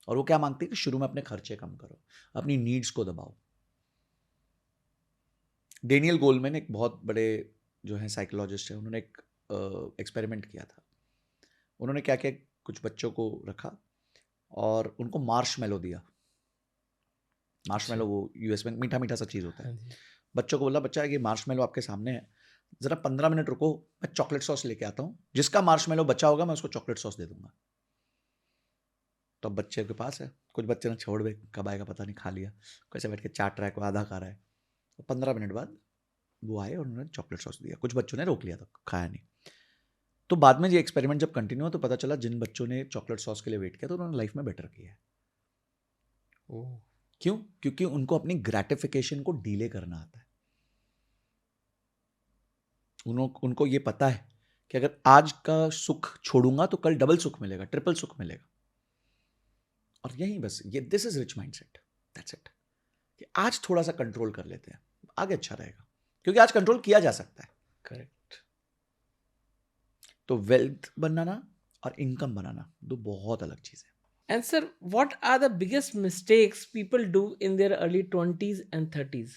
और वो क्या मांगती है कि शुरू में अपने खर्चे कम करो, अपनी नीड्स को दबाओ। डेनियल गोलमैन एक बहुत बड़े जो है साइकोलॉजिस्ट है, उन्होंने एक एक्सपेरिमेंट किया था। उन्होंने क्या किया, कुछ बच्चों को रखा और उनको मार्शमेलो दिया। मार्शमेलो वो यूएस में मीठा मीठा सा चीज होता है। बच्चों को बोला, बच्चा ये मार्शमेलो आपके सामने है, जरा 15 मिनट रुको, मैं चॉकलेट सॉस लेके आता हूँ, जिसका मार्शमेलो बचा होगा मैं उसको चॉकलेट सॉस दे दूंगा। तो अब बच्चे के पास है, कुछ बच्चे ने छोड़ दे, कब आएगा पता नहीं, खा लिया, कैसे बैठ के चाट रहा है, कोई आधा खा रहा है। तो 15 मिनट बाद वो आए और उन्होंने चॉकलेट सॉस दिया। कुछ बच्चों ने रोक लिया था, खाया नहीं। तो बाद में ये एक्सपेरिमेंट जब कंटिन्यू हुआ तो पता चला जिन बच्चों ने चॉकलेट सॉस के लिए वेट किया तो उन्होंने लाइफ में बेटर किया है। क्यों? क्योंकि उनको अपनी ग्रेटिफिकेशन को डीले करना आता है। उनको ये पता है कि अगर आज का सुख छोड़ूंगा तो कल डबल सुख मिलेगा, ट्रिपल सुख मिलेगा। और यही बस ये this is rich mindset, that's it. कि आज थोड़ा सा कंट्रोल कर लेते हैं, आगे अच्छा रहेगा, क्योंकि आज कंट्रोल किया जा सकता है। करेक्ट। तो वेल्थ बनाना और इनकम बनाना दो बहुत अलग चीज है। And sir, what are the biggest mistakes people do in their early 20s and 30s?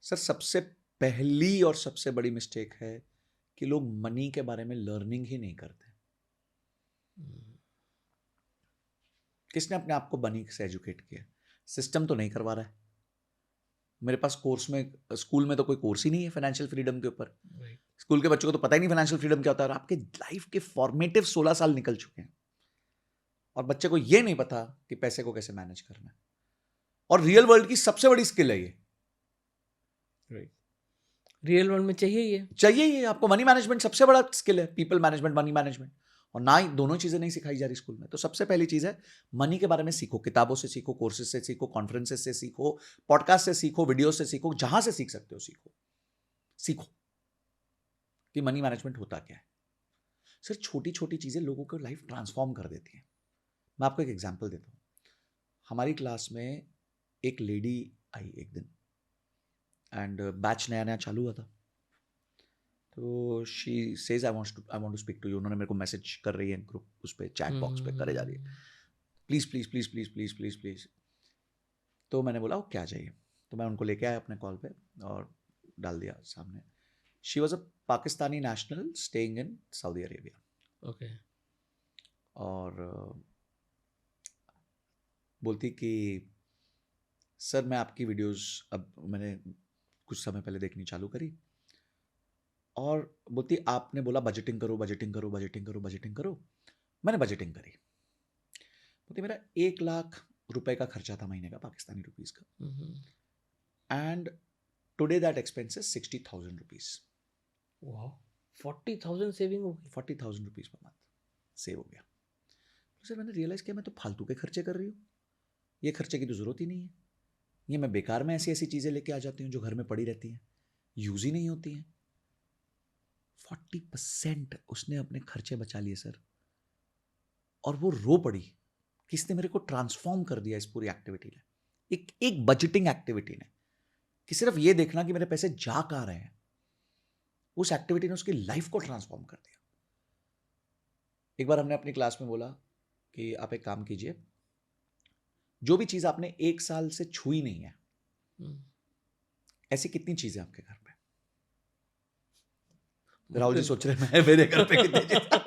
Sir, सबसे पहली और सबसे बड़ी मिस्टेक है कि लोग मनी के बारे में लर्निंग ही नहीं करते। किसने अपने आप को मनी से एजुकेट किया? सिस्टम तो नहीं करवा रहा है। मेरे पास कोर्स में, स्कूल में तो कोई कोर्स ही नहीं है फाइनेंशियल फ्रीडम के ऊपर। स्कूल के बच्चों को तो पता ही नहीं फाइनेंशियल फ्रीडम क्या होता है। और आपके लाइफ के फॉर्मेटिव 16 साल निकल चुके हैं और बच्चे को ये नहीं पता कि पैसे को कैसे मैनेज करना है। और रियल वर्ल्ड की सबसे बड़ी स्किल है ये। रियल वर्ल्ड में चाहिए ये आपको मनी मैनेजमेंट सबसे बड़ा स्किल है, पीपल मैनेजमेंट, मनी मैनेजमेंट। और ना ही दोनों चीजें नहीं सिखाई जा रही स्कूल में। तो सबसे पहली चीज है मनी के बारे में सीखो, किताबों से सीखो, कोर्सेज से सीखो, कॉन्फ्रेंसेस से सीखो, पॉडकास्ट से सीखो, वीडियो से सीखो, जहां से सीख सकते हो सीखो कि मनी मैनेजमेंट होता क्या है। सर, छोटी छोटी चीजें लोगों को लाइफ ट्रांसफॉर्म कर देती हैं। मैं आपको एक एग्जाम्पल देता हूँ। हमारी क्लास में एक लेडी आई एक दिन, एंड बैच नया नया चालू हुआ था। तो she says I want to speak to you. उन्होंने मेरे को मैसेज कर रही है ग्रुप उस पर, चैट बॉक्स पे करे जा रही है, please please please please please please please. तो मैंने बोला वो क्या चाहिए, तो मैं उनको लेके आया अपने कॉल पे और डाल दिया सामने। She was a Pakistani national staying in Saudi Arabia. Okay. और बोलती कि सर मैं आपकी वीडियोस अब मैंने कुछ समय पहले देखनी चालू करी, और बोलती आपने बोला बजटिंग करो बजटिंग करो बजटिंग करो बजटिंग करो। मैंने बजटिंग करी। बोलती मेरा 1 लाख रुपए का खर्चा था महीने का, पाकिस्तानी रुपीस का, and today that expense is 60,000 rupees. 40,000 saving हो गई। 40,000 रुपीज पर मंथ सेव हो गया। तो सर मैंने रियलाइज किया मैं तो फालतू के खर्चे कर रही हूँ, ये खर्चे की तो जरूरत ही नहीं है। ये मैं बेकार में ऐसी ऐसी चीजें लेके आ जाती हूँ जो घर में पड़ी रहती हैं, यूज ही नहीं होती हैं। 40% उसने अपने खर्चे बचा लिए सर। और वो रो पड़ी, किसने मेरे को ट्रांसफॉर्म कर दिया इस पूरी एक्टिविटी ने, एक बजटिंग एक्टिविटी ने, कि सिर्फ ये देखना कि मेरे पैसे जा कहां रहे हैं, उस एक्टिविटी ने उसकी लाइफ को ट्रांसफॉर्म कर दिया। एक बार हमने अपनी क्लास में बोला कि आप एक काम कीजिए, जो भी चीज आपने 1 साल से छुई नहीं है, ऐसी कितनी चीजें आपके घर पे, राहुल जी सोच रहे मैं मेरे घर पे कितने जीता।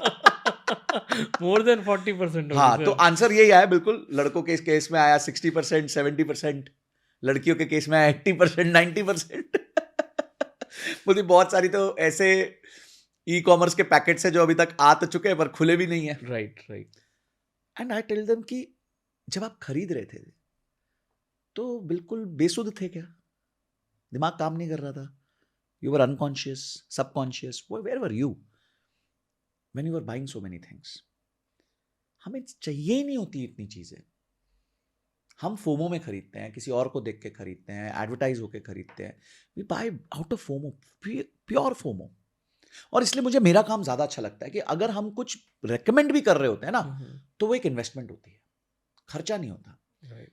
More than 40%। हाँ, तो आंसर यही आया बिल्कुल। लड़कों के केस में आया 60%, 70%, लड़कियों के केस में आया 80%, 90%। मुझे बहुत सारी तो ऐसे ई कॉमर्स के पैकेट्स है जो अभी तक आ तो चुके हैं पर खुले भी नहीं है। Right right. And I tell them कि जब आप खरीद रहे थे तो बिल्कुल बेसुध थे क्या? दिमाग काम नहीं कर रहा था? You were unconscious, subconscious, where were you when you were buying so many things? हमें चाहिए ही नहीं होती इतनी चीजें। हम फोमो में खरीदते हैं, किसी और को देख के खरीदते हैं, एडवर्टाइज होके खरीदते हैं। We buy out of FOMO, pure FOMO. और इसलिए मुझे मेरा काम ज्यादा अच्छा लगता है कि अगर हम कुछ रेकमेंड भी कर रहे होते हैं ना, तो वो एक इन्वेस्टमेंट होती है, खर्चा नहीं होता।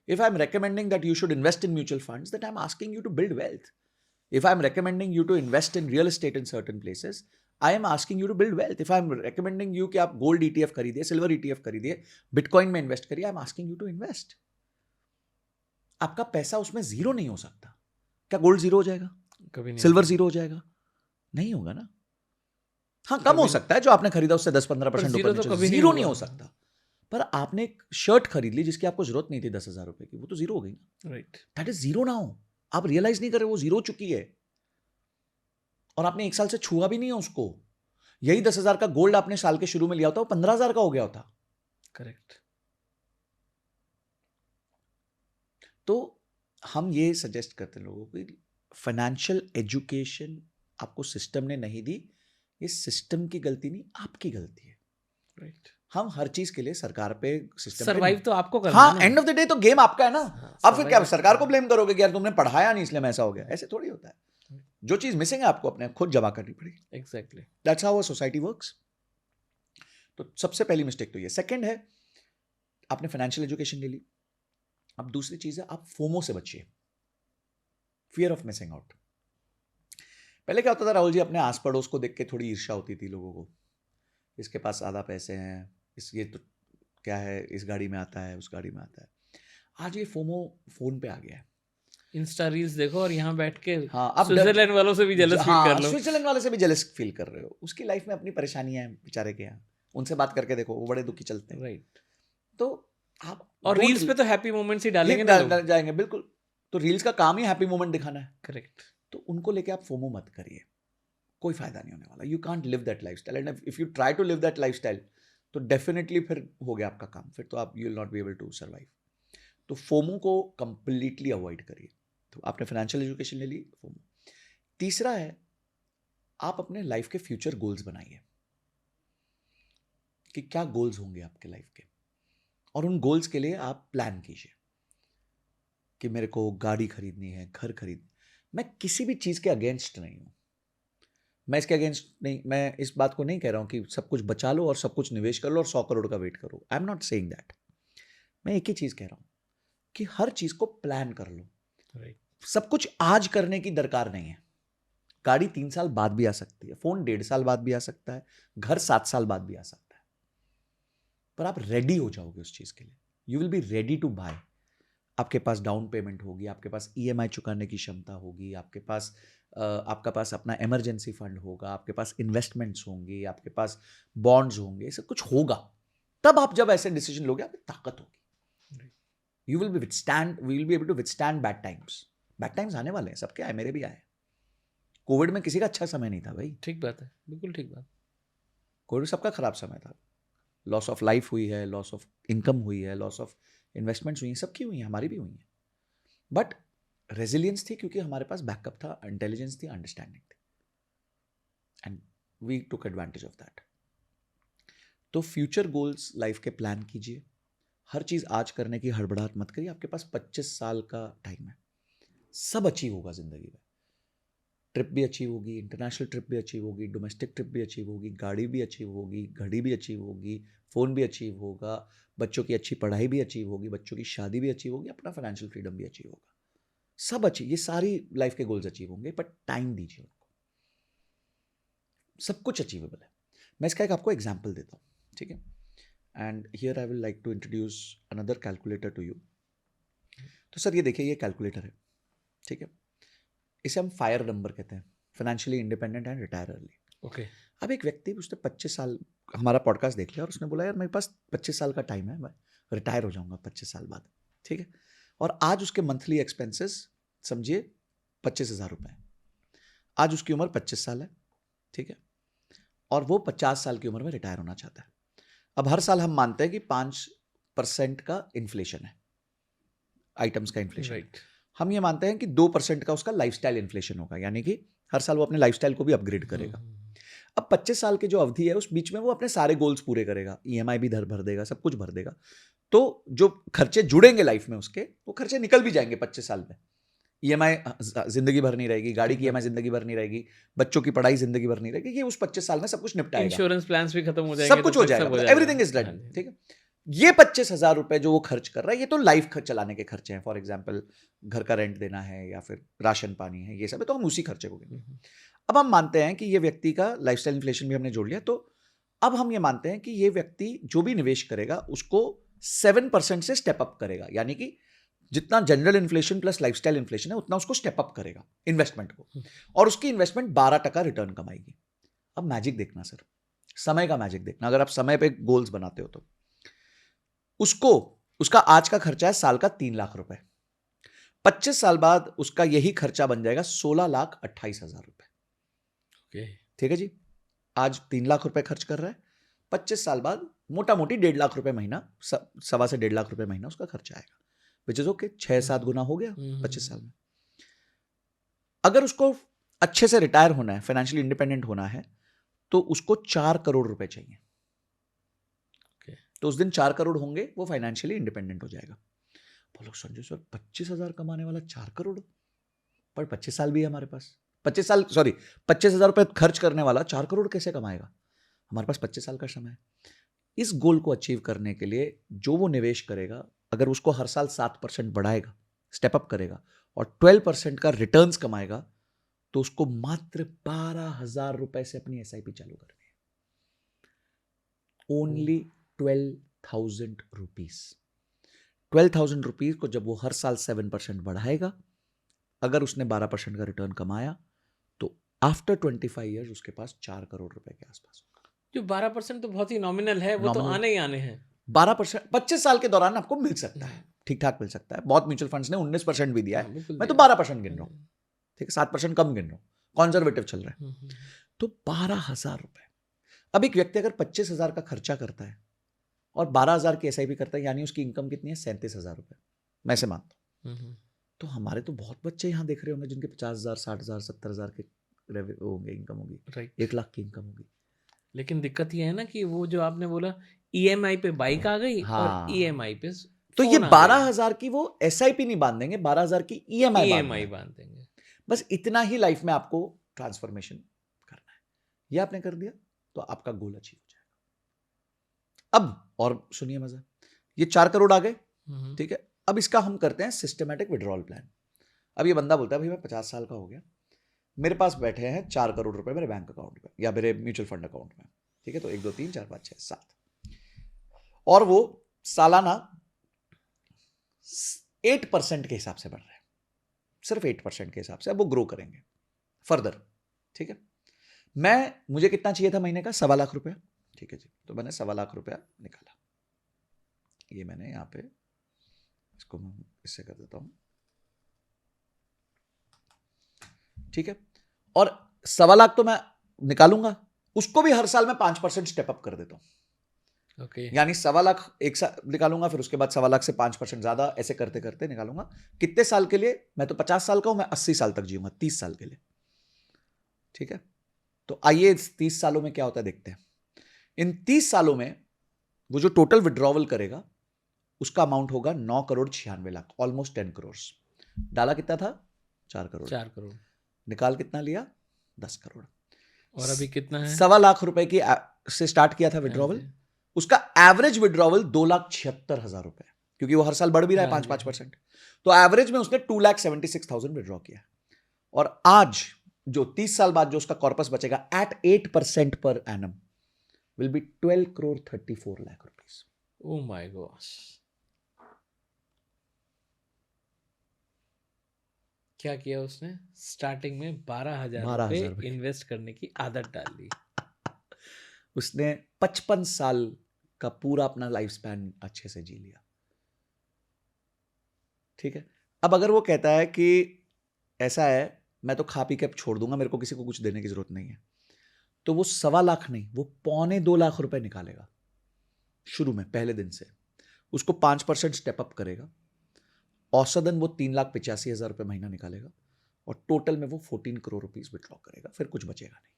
If I'm recommending that you should invest in mutual funds, that I'm asking you to build wealth. If I'm recommending you to invest in real estate in certain places, I am asking you to build wealth. If I'm recommending you कि आप gold ETF खरीदिए, silver ETF खरीदिए, bitcoin में invest करिए, I'm asking you to invest. आपका पैसा उसमें zero नहीं हो सकता। क्या गोल्ड जीरो हो जाएगा? कभी नहीं। सिल्वर जीरो हो जाएगा? नहीं होगा ना। हाँ, कम हो सकता है, जो आपने खरीदा उससे 10-15% ऊपर नीचे, जीरो नहीं हो सकता। पर आपने एक शर्ट खरीद ली जिसकी आपको जरूरत नहीं थी 10,000 रुपए की, वो तो जीरो हो गई ना। Right. That is zero now. आप रियलाइज नहीं कर रहे वो जीरो चुकी है, और आपने एक साल से छुआ भी नहीं है उसको। यही 10,000 का गोल्ड आपने साल के शुरू में लिया होता, वो 15,000 का हो गया होता। करेक्ट। तो हम ये सजेस्ट करते हैं लोगों को, फाइनेंशियल एजुकेशन आपको सिस्टम ने नहीं दी, ये सिस्टम की गलती नहीं, आपकी गलती है। राइट। हम हर चीज के लिए सरकार पे, सिस्टम सर्वाइव तो आपको करना हाँ, है ना। एंड ऑफ द डे तो गेम आपका है ना। हाँ, अब फिर क्या survive सरकार को ब्लेम करोगे कि यार तुमने पढ़ाया नहीं इसलिए मैं ऐसा हो गया? ऐसे थोड़ी होता है। जो चीज मिसिंग है आपको अपने खुद जमा करनी पड़ेगी। Exactly. That's how a society works. तो सबसे पहली मिस्टेक तो ये। सेकंड है, आपने फाइनेंशियल एजुकेशन ले ली। अब दूसरी चीज है, आप फोमो से बचिए, फियर ऑफ मिसिंग आउट। पहले क्या होता था राहुल जी, अपने आस पड़ोस को देख के थोड़ी ईर्ष्या होती थी लोगों को, इसके पास ज्यादा पैसे हैं, इस ये तो क्या है, इस गाड़ी में आता है, उस गाड़ी में आता है। आज ये फोमो फोन पे आ गया है। इंस्टा रील्स देखो और यहाँ बैठ के हाँ, आप स्विट्जरलैंड वालों से भी जेलस फील कर लो। स्विट्जरलैंड वाले से भी जेलस फील कर रहे हो। उसकी लाइफ में अपनी परेशानियां हैं बेचारे के यहाँ, उनसे बात करके देखो, वो बड़े दुखी चलते हैं। राइट। तो आप और रील्स पे तो हैप्पी मोमेंट्स ही डालेंगे ना लोग। जाएंगे बिल्कुल। तो रील्स का काम ही हैप्पी मोमेंट दिखाना है। करेक्ट। तो उनको लेके आप फोमो मत करिए, कोई फायदा नहीं होने वाला। You can't live that lifestyle, and if you try to live that lifestyle तो डेफिनेटली फिर हो गया आपका काम, फिर तो आप you will not be able to survive. तो फोमो को कंप्लीटली अवॉइड करिए। तो आपने फाइनेंशियल एजुकेशन ले ली, फोमो। तीसरा है, आप अपने लाइफ के फ्यूचर गोल्स बनाइए कि क्या गोल्स होंगे आपके लाइफ के, और उन गोल्स के लिए आप प्लान कीजिए कि मेरे को गाड़ी खरीदनी है, घर खरीद। मैं किसी भी चीज के अगेंस्ट नहीं हूं, मैं इसके अगेंस्ट नहीं, मैं इस बात को नहीं कह रहा हूं कि सब कुछ बचा लो और सब कुछ निवेश कर लो और 100 करोड़ का वेट करो। I am not saying that. मैं एक ही चीज कह रहा हूं कि हर चीज को प्लान कर लो। राइट। सब कुछ आज करने की दरकार नहीं है। गाड़ी 3 साल बाद भी आ सकती है, फोन 1.5 साल बाद भी आ सकता है, घर 7 साल बाद भी आ सकता है, पर आप रेडी हो जाओगे उस चीज के लिए। You will be ready to buy. आपके पास डाउन पेमेंट होगी, आपके पास ईएमआई चुकाने की क्षमता होगी, आपका पास अपना इमरजेंसी फंड होगा, आपके पास इन्वेस्टमेंट्स होंगी, आपके पास बॉन्ड्स होंगे, सब कुछ होगा। तब आप जब ऐसे डिसीजन लोगे, आपकी ताकत होगी। You will be able to withstand bad times. Bad times आने वाले हैं, सबके आए, मेरे भी आए। कोविड में किसी का अच्छा समय नहीं था भाई। ठीक बात है, बिल्कुल ठीक बात। कोविड सबका खराब समय था। लॉस ऑफ लाइफ हुई है, लॉस ऑफ इनकम हुई है, लॉस ऑफ इन्वेस्टमेंट्स हुई हैं, सबकी हुई हैं, हमारी भी हुई हैं। बट रेजिलियंस थी क्योंकि हमारे पास बैकअप था, इंटेलिजेंस थी, अंडरस्टैंडिंग थी, and we took advantage of that. तो फ्यूचर गोल्स लाइफ के प्लान कीजिए। हर चीज आज करने की हड़बड़ाहट मत करिए। आपके पास 25 साल का टाइम है, सब अचीव होगा जिंदगी में। ट्रिप भी अचीव होगी, इंटरनेशनल ट्रिप भी अचीव होगी, डोमेस्टिक ट्रिप भी अचीव होगी, गाड़ी भी अचीव होगी, घड़ी भी अचीव होगी, फ़ोन भी अचीव होगा, बच्चों की अच्छी पढ़ाई भी अचीव होगी, बच्चों की शादी भी अचीव होगी, अपना फाइनेंशियल फ्रीडम भी अचीव होगा। सब अचीव, ये सारी लाइफ के गोल्स अचीव होंगे, बट टाइम दीजिए उनको। सब कुछ अचीवेबल है। मैं इसका एक आपको एग्जाम्पल देता हूँ, ठीक है? And here I will like to introduce another calculator to you. तो सर ये देखिए, ये कैलकुलेटर है, ठीक है? इसे हम फायर नंबर कहते हैं, financially independent and retire early. Okay. अब एक व्यक्ति, उसने 25 साल हमारा पॉडकास्ट देख लिया और उसने बोला यार मेरे पास 25 साल का टाइम है, मैं रिटायर हो जाऊंगा 25 साल बाद, ठीक है। और आज उसके मंथली एक्सपेंसेस समझिए 25,000 रुपये। आज उसकी उम्र 25 साल है, ठीक है, और वो 50 साल की उम्र में रिटायर होना चाहता है। अब हर साल हम मानते हैं कि 5% का इन्फ्लेशन है, आइटम्स का इन्फ्लेशन। राइट। हम ये मानते हैं कि 2% का उसका लाइफस्टाइल इन्फ्लेशन होगा, यानी कि हर साल वो अपने लाइफस्टाइल को भी अपग्रेड करेगा। अब 25 साल की जो अवधि है उस बीच में वो अपने सारे गोल्स पूरे करेगा, ईएमआई भी भर देगा, सब कुछ भर देगा। तो जो खर्चे जुड़ेंगे लाइफ में उसके, वो खर्चे निकल भी जाएंगे 25 साल में। ईएमआई जिंदगी भर नहीं रहेगी, गाड़ी की ईएमआई जिंदगी भर नहीं रहेगी, बच्चों की पढ़ाई जिंदगी भर नहीं रहेगी, ये उस 25 साल में सब कुछ निपटाएगा, इंश्योरेंस प्लान्स भी खत्म हो जाएंगे, सब कुछ हो जाएगा, मतलब एवरीथिंग इज डन, ठीक है। ये 25,000 रुपए जो वो खर्च कर रहा है, ये तो लाइफ खर्च चलाने के खर्चे हैं। फॉर एग्जाम्पल घर का रेंट देना है या फिर राशन पानी है, ये सब है, तो हम उसी खर्चे को गिनेंगे। अब हम मानते हैं कि ये व्यक्ति का लाइफस्टाइल इन्फ्लेशन भी हमने जोड़ लिया, तो अब हम ये मानते हैं कि ये व्यक्ति जो भी निवेश करेगा उसको 7% से स्टेप अप करेगा, यानी कि जितना general inflation plus lifestyle inflation है उतना उसको स्टेप अप करेगा इन्वेस्टमेंट को, और उसकी इन्वेस्टमेंट 12% रिटर्न कमाएगी। अब मैजिक देखना सर, समय का मैजिक देखना। अगर आप समय पे गोल्स बनाते हो तो उसको, उसका आज का खर्चा है साल का 3 लाख रुपए, 25 साल बाद उसका यही खर्चा बन जाएगा 16,28,000 रुपए। ठीक है जी, आज 3 लाख रुपए खर्च कर रहा है, 25 साल बाद मोटा मोटी 1.5 लाख रुपए महीना, 1.25 से 1.5 लाख रुपए महीना उसका खर्चा आएगा, विच इज ओके, 6-7 गुना हो गया 25 साल में। अगर उसको अच्छे से रिटायर होना है, फाइनेंशियली इंडिपेंडेंट होना है, तो उसको 4 करोड़ रुपए चाहिए। तो उस दिन 4 करोड़ होंगे, वो फाइनेंशियली इंडिपेंडेंट हो जाएगा। बोलो संजय सर 25,000 कमाने वाला 4 करोड़, पर 25 साल भी है हमारे पास, 25,000 रुपए खर्च करने वाला 4 करोड़ कैसे कमाएगा? हमारे पास 25 साल का समय है। इस गोल को अचीव करने के लिए जो वो निवेश करेगा, अगर उसको हर साल 7% बढ़ाएगा, स्टेप अप करेगा और 12% का रिटर्न्स कमाएगा, तो उसको मात्र 12,000 रुपए से अपनी एसआईपी चालू करनी है। Only 12,000 rupees. 12,000 रुपीज को जब वो हर साल 7% बढ़ाएगा, अगर उसने 12% का रिटर्न कमाया, तो आफ्टर 25 ईयर्स उसके पास 4 करोड़ रुपए के आसपास होगा। जो 12% तो बहुत ही नॉमिनल है, वो तो आने ही आने हैं। 12% 25 साल के दौरान आपको मिल सकता है, ठीक ठाक मिल सकता है। बहुत म्यूचुअल फंड्स ने 19% भी दिया है, मैं तो 12% गिन रहा हूं, ठीक है, 7% कम गिन रहा हूं, कंजर्वेटिव चल रहा है। तो 12,000 रुपए। अब एक व्यक्ति अगर 25,000 का खर्चा करता है और 12,000 की एसआईपी करता है, यानी उसकी इनकम कितनी है? 37,000 रुपए, मैं से मानता हूं। तो हमारे तो बहुत बच्चे यहां देख रहे होंगे जिनके 50,000, 60,000, 70,000 के होंगे, इनकम होगी, 1 लाख की इनकम होगी। लेकिन दिक्कत ये है ना कि वो जो आपने बोला ईएमआई पे बाइक आ गई, हाँ, और ईएमआई पे तो ये 12,000 की वो एसआईपी नहीं बांध देंगे, 12,000 की ईएमआई बांध देंगे। बस इतना ही लाइफ में आपको ट्रांसफॉर्मेशन करना है। ये आपने कर दिया तो आपका गोल अचीव हो जाएगा। अब और सुनिए मजा, ये 4 करोड़ आ गए, ठीक है। अब इसका हम करते हैं सिस्टमैटिक विड्रॉल प्लान। अब ये बंदा बोलता है भाई मैं 50 साल का हो गया, मेरे पास बैठे हैं 4 करोड़ रुपए मेरे बैंक अकाउंट में या मेरे म्यूचुअल फंड अकाउंट में, ठीक है। तो 1 2 3 4 5 6 7, और वो सालाना 8% के हिसाब से बढ़ रहे हैं, सिर्फ 8% के हिसाब से। अब वो ग्रो करेंगे फर्दर, ठीक है। मुझे कितना चाहिए था महीने का? 1.25 लाख रुपया, ठीक है जी। तो मैंने 1.25 लाख रुपया निकाला, ये मैंने यहाँ पे इसको मैं इससे कर देता हूं, ठीक है। और 1.25 लाख तो मैं निकालूंगा, उसको भी हर साल मैं 5% स्टेप अप कर देता हूं, यानी 1.25 लाख एक साल निकालूंगा, फिर उसके बाद 1.25 लाख से 5% ज्यादा, ऐसे करते करते निकालूंगा। कितने साल के लिए? मैं तो 50 साल का हूं, मैं 80 साल तक जीऊंगा, 30 साल के लिए, ठीक है। तो आइए इस 30 सालों में क्या होता है देखते हैं। इन 30 सालों में वो जो टोटल विड्रॉवल करेगा उसका अमाउंट होगा 9 करोड़ 96 लाख, ऑलमोस्ट 10 करोड़। डाला कितना था? 4 करोड़। 4 करोड़। निकाल कितना लिया? 10 करोड़। और अभी कितना है? 1.25 लाख रुपए की से स्टार्ट किया था विड्रॉवल, उसका एवरेज विड्रॉवल 2,76,000 रुपए, क्योंकि वो हर साल बढ़ भी रहा है 5-5%। तो एवरेज में उसने 2,76,000 विड्रॉ किया। और आज जो 30 साल बाद जो उसका कॉर्पस बचेगा at 8% per annum will be 12 crore 34 lakh rupees. Oh my God, क्या किया उसने? स्टार्टिंग में 12,000 12,000 रुपए इन्वेस्ट करने की आदत डाल दी। उसने 55 साल का पूरा अपना लाइफ स्पैन अच्छे से जी लिया। ठीक है, अब अगर वो कहता है कि ऐसा है, मैं तो खा पी के अब छोड़ दूंगा, मेरे को किसी को कुछ देने की जरूरत नहीं है, तो वो 1.25 लाख नहीं, वो 2.25 लाख रुपए निकालेगा शुरू में, पहले दिन से। उसको 5% स्टेप अप करेगा, औसतन वो 3,85,000 रुपए महीना निकालेगा, और टोटल में वो 14 करोड़ रुपीस विड्रॉ करेगा, फिर कुछ बचेगा नहीं।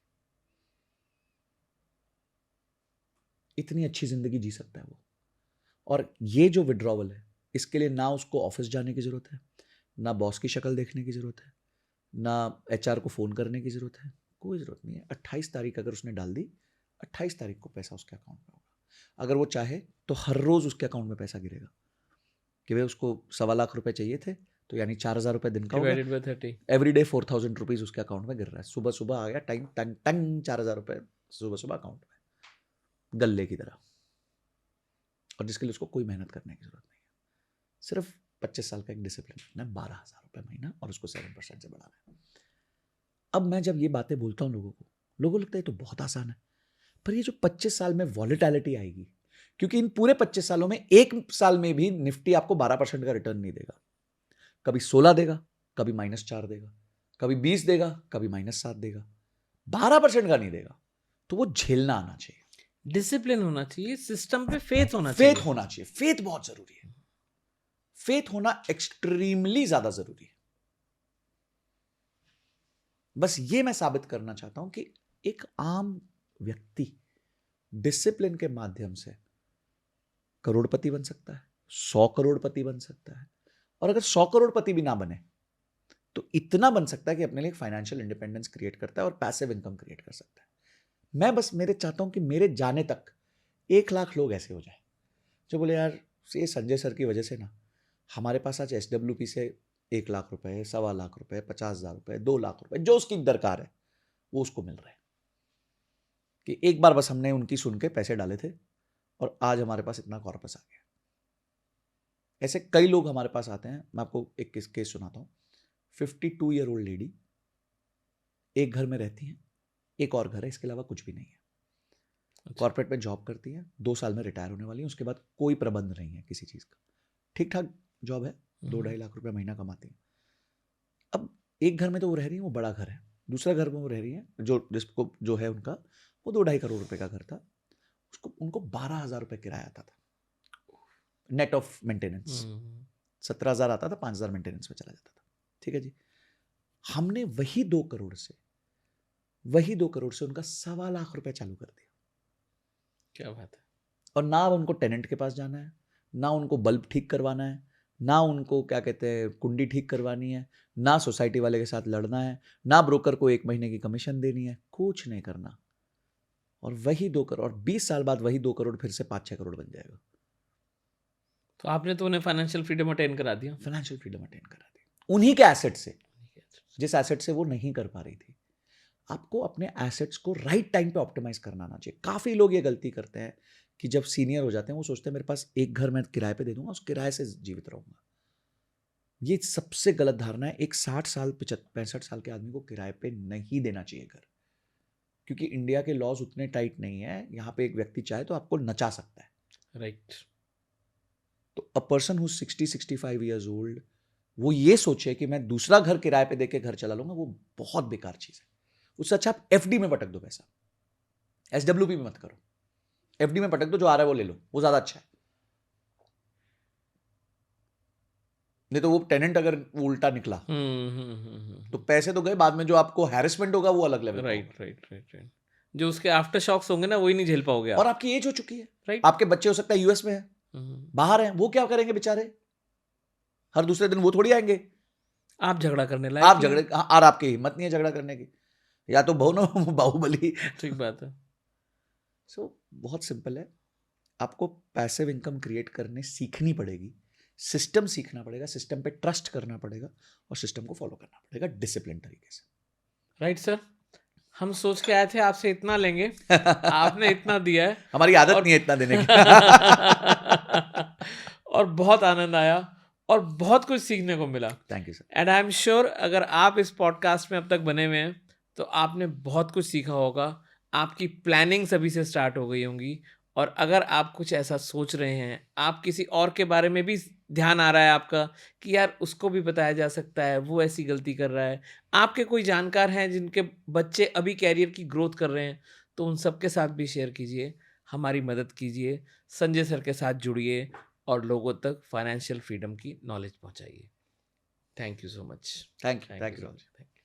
इतनी अच्छी जिंदगी जी सकता है वो। और ये जो विड्रॉवल है, इसके लिए ना उसको ऑफिस जाने की जरूरत है, ना बॉस की शक्ल देखने की जरूरत है, ना एचआर को फोन करने की जरूरत है, कोई जरूरत नहीं है। 28 तारीख अगर उसने डाल दी, 28 तारीख को पैसा उसके अकाउंट में होगा। अगर वो चाहे तो हर रोज उसके अकाउंट में पैसा गिरेगा कि भाई उसको 1.25 लाख रुपए चाहिए थे, तो यानी 4,000 रुपए दिन का होगा, Divided by 30. Every day 4,000 rupees उसके अकाउंट में गिर रहा है। सुबह सुबह आ गया टाइम, टंग टंग 4,000 रुपए सुबह सुबह अकाउंट में, गल्ले की तरह, और जिसके लिए उसको कोई मेहनत करने की जरूरत नहीं है। सिर्फ 25 साल का एक डिसिप्लिन रखना है, 12,000 रुपए महीना, और उसको 7% से बढ़ाना है। अब मैं जब ये बातें बोलता हूँ लोगों को लगता है तो बहुत आसान है, पर ये जो 25 साल में वॉलेटिलिटी आएगी, क्योंकि इन पूरे 25 सालों में एक साल में भी निफ्टी आपको 12% का रिटर्न नहीं देगा। कभी 16 देगा, कभी -4 देगा, कभी 20 देगा, कभी -7 देगा, 12% का नहीं देगा। तो वो झेलना आना चाहिए, डिसिप्लिन होना चाहिए, सिस्टम पे फेथ होना चाहिए। फेथ होना चाहिए। फेथ बहुत जरूरी है, फेथ होना एक्सट्रीमली ज्यादा जरूरी है। बस ये मैं साबित करना चाहता हूं कि एक आम व्यक्ति डिसिप्लिन के माध्यम से करोड़पति बन सकता है, 100 करोड़पति बन सकता है, और अगर 100 करोड़पति भी ना बने तो इतना बन सकता है कि अपने लिए फाइनेंशियल इंडिपेंडेंस क्रिएट करता है और पैसिव इनकम क्रिएट कर सकता है। मैं बस मेरे चाहता हूं कि मेरे जाने तक 1 लाख लोग ऐसे हो जाए जो बोले यार ये संजय सर की वजह से ना हमारे पास आज SWP से 1 लाख रुपए, 1.25 लाख रुपए, 50,000 रुपए, 2 लाख रुपए, जो उसकी दरकार है वो उसको मिल रहा है, कि एक बार बस हमने उनकी सुन के पैसे डाले थे और आज हमारे पास इतना कॉर्पस आ गया। ऐसे कई लोग हमारे पास आते हैं। मैं आपको एक केस सुनाता हूँ। 52 ईयर ओल्ड लेडी एक घर में रहती है, एक और घर है, इसके अलावा कुछ भी नहीं है। कॉर्पोरेट में जॉब करती है, 2 साल में रिटायर होने वाली है, उसके बाद कोई प्रबंध नहीं है किसी चीज का, ठीक ठाक जॉब है, 2-2.5 लाख रुपए महीना कमाती है। अब एक घर में तो वो रह रही है, वो बड़ा घर है, दूसरा घर में वो रह रही है जिसको जो है उनका वो 2-2.5 करोड़ रुपए का घर था, उनको 12,000 रुपए किराया आता था, नेट ऑफ मेंटेनेंस। 17,000 आता था, 5,000 मेंटेनेंस में चला जाता था। ठीक है जी, हमने वही 2 करोड़ से उनका 1.25 लाख रुपए चालू कर दिया। क्या बात है। और ना उनको टेनेंट के पास जाना है, ना उनको बल्ब ठीक करवाना है, ना उनको क्या कहते हैं कुंडी ठीक करवानी है, ना सोसाइटी वाले के साथ लड़ना है, ना ब्रोकर को 1 महीने की कमीशन देनी है, कुछ नहीं करना। और वही 2 करोड़, 20 साल बाद वही 2 करोड़ फिर से 5-6 करोड़ बन जाएगा। तो आपने तो उन्हें फाइनेंशियल फ्रीडम अटेन करा दिया। फाइनेंशियल फ्रीडम अटेन करा दी उन्हीं के एसेट से, जिस एसेट से वो नहीं कर पा रही थी। आपको अपने एसेट्स को राइट टाइम पे ऑप्टिमाइज करना आना चाहिए। काफी लोग ये गलती करते हैं कि जब सीनियर हो जाते हैं वो सोचते हैं मेरे पास एक घर मैं किराए पे दे दूंगा, उस किराए से जीवित रहूंगा। ये सबसे गलत धारणा है। एक 60 साल 65 साल के आदमी को किराए पे नहीं देना चाहिए घर, क्योंकि इंडिया के लॉज उतने टाइट नहीं है। यहाँ पे एक व्यक्ति चाहे तो आपको नचा सकता है। राइट। तो a person who 60-65 years old वो ये सोचे कि मैं दूसरा घर किराए पे देके घर चला लूंगा, वो बहुत बेकार चीज है। उससे अच्छा आप FD में पटक दो पैसा, SWP में मत करो, FD में पटक दो, जो आ रहा है वो ले लो, वो ज्यादा अच्छा है। नहीं तो वो टेनेंट अगर वो उल्टा निकला तो पैसे तो गए, बाद में जो आपको हैरेसमेंट होगा वो अलग लेवल। राइट। जो उसके आफ्टर शॉक्स होंगे ना वही नहीं झेल पाओगे आप। और आपकी एज हो चुकी है, राइट। आपके बच्चे हो सकता है US में है, बाहर हैं, वो क्या करेंगे बेचारे? हर दूसरे दिन वो थोड़ी आएंगे। आप झगड़ा करने लायक, आप झगड़े, और आपकी हिम्मत नहीं है झगड़ा करने की, या तो बहुनो बाहुबली। ठीक बात है। सो बहुत सिंपल है, आपको पैसिव इनकम क्रिएट करने सीखनी पड़ेगी, सिस्टम सीखना पड़ेगा, सिस्टम पे ट्रस्ट करना पड़ेगा और सिस्टम को फॉलो करना पड़ेगा डिसिप्लिन तरीके से। राइट सर, हम सोच के आए थे आपसे इतना लेंगे, आपने इतना दिया है। हमारी आदत नहीं है इतना देने की। और बहुत आनंद आया। और बहुत कुछ सीखने को मिला। Thank you sir. And I am sure अगर आप इस पॉडकास्ट में अब तक बने हुए हैं तो आपने बहुत कुछ सीखा होगा, आपकी प्लानिंग अभी से स्टार्ट हो गई होंगी। और अगर आप कुछ ऐसा सोच रहे हैं, आप किसी और के बारे में भी ध्यान आ रहा है आपका कि यार उसको भी बताया जा सकता है, वो ऐसी गलती कर रहा है, आपके कोई जानकार हैं जिनके बच्चे अभी कैरियर की ग्रोथ कर रहे हैं, तो उन सब के साथ भी शेयर कीजिए, हमारी मदद कीजिए, संजय सर के साथ जुड़िए और लोगों तक फाइनेंशियल फ्रीडम की नॉलेज पहुंचाइए। Thank you so much. Thank you so much.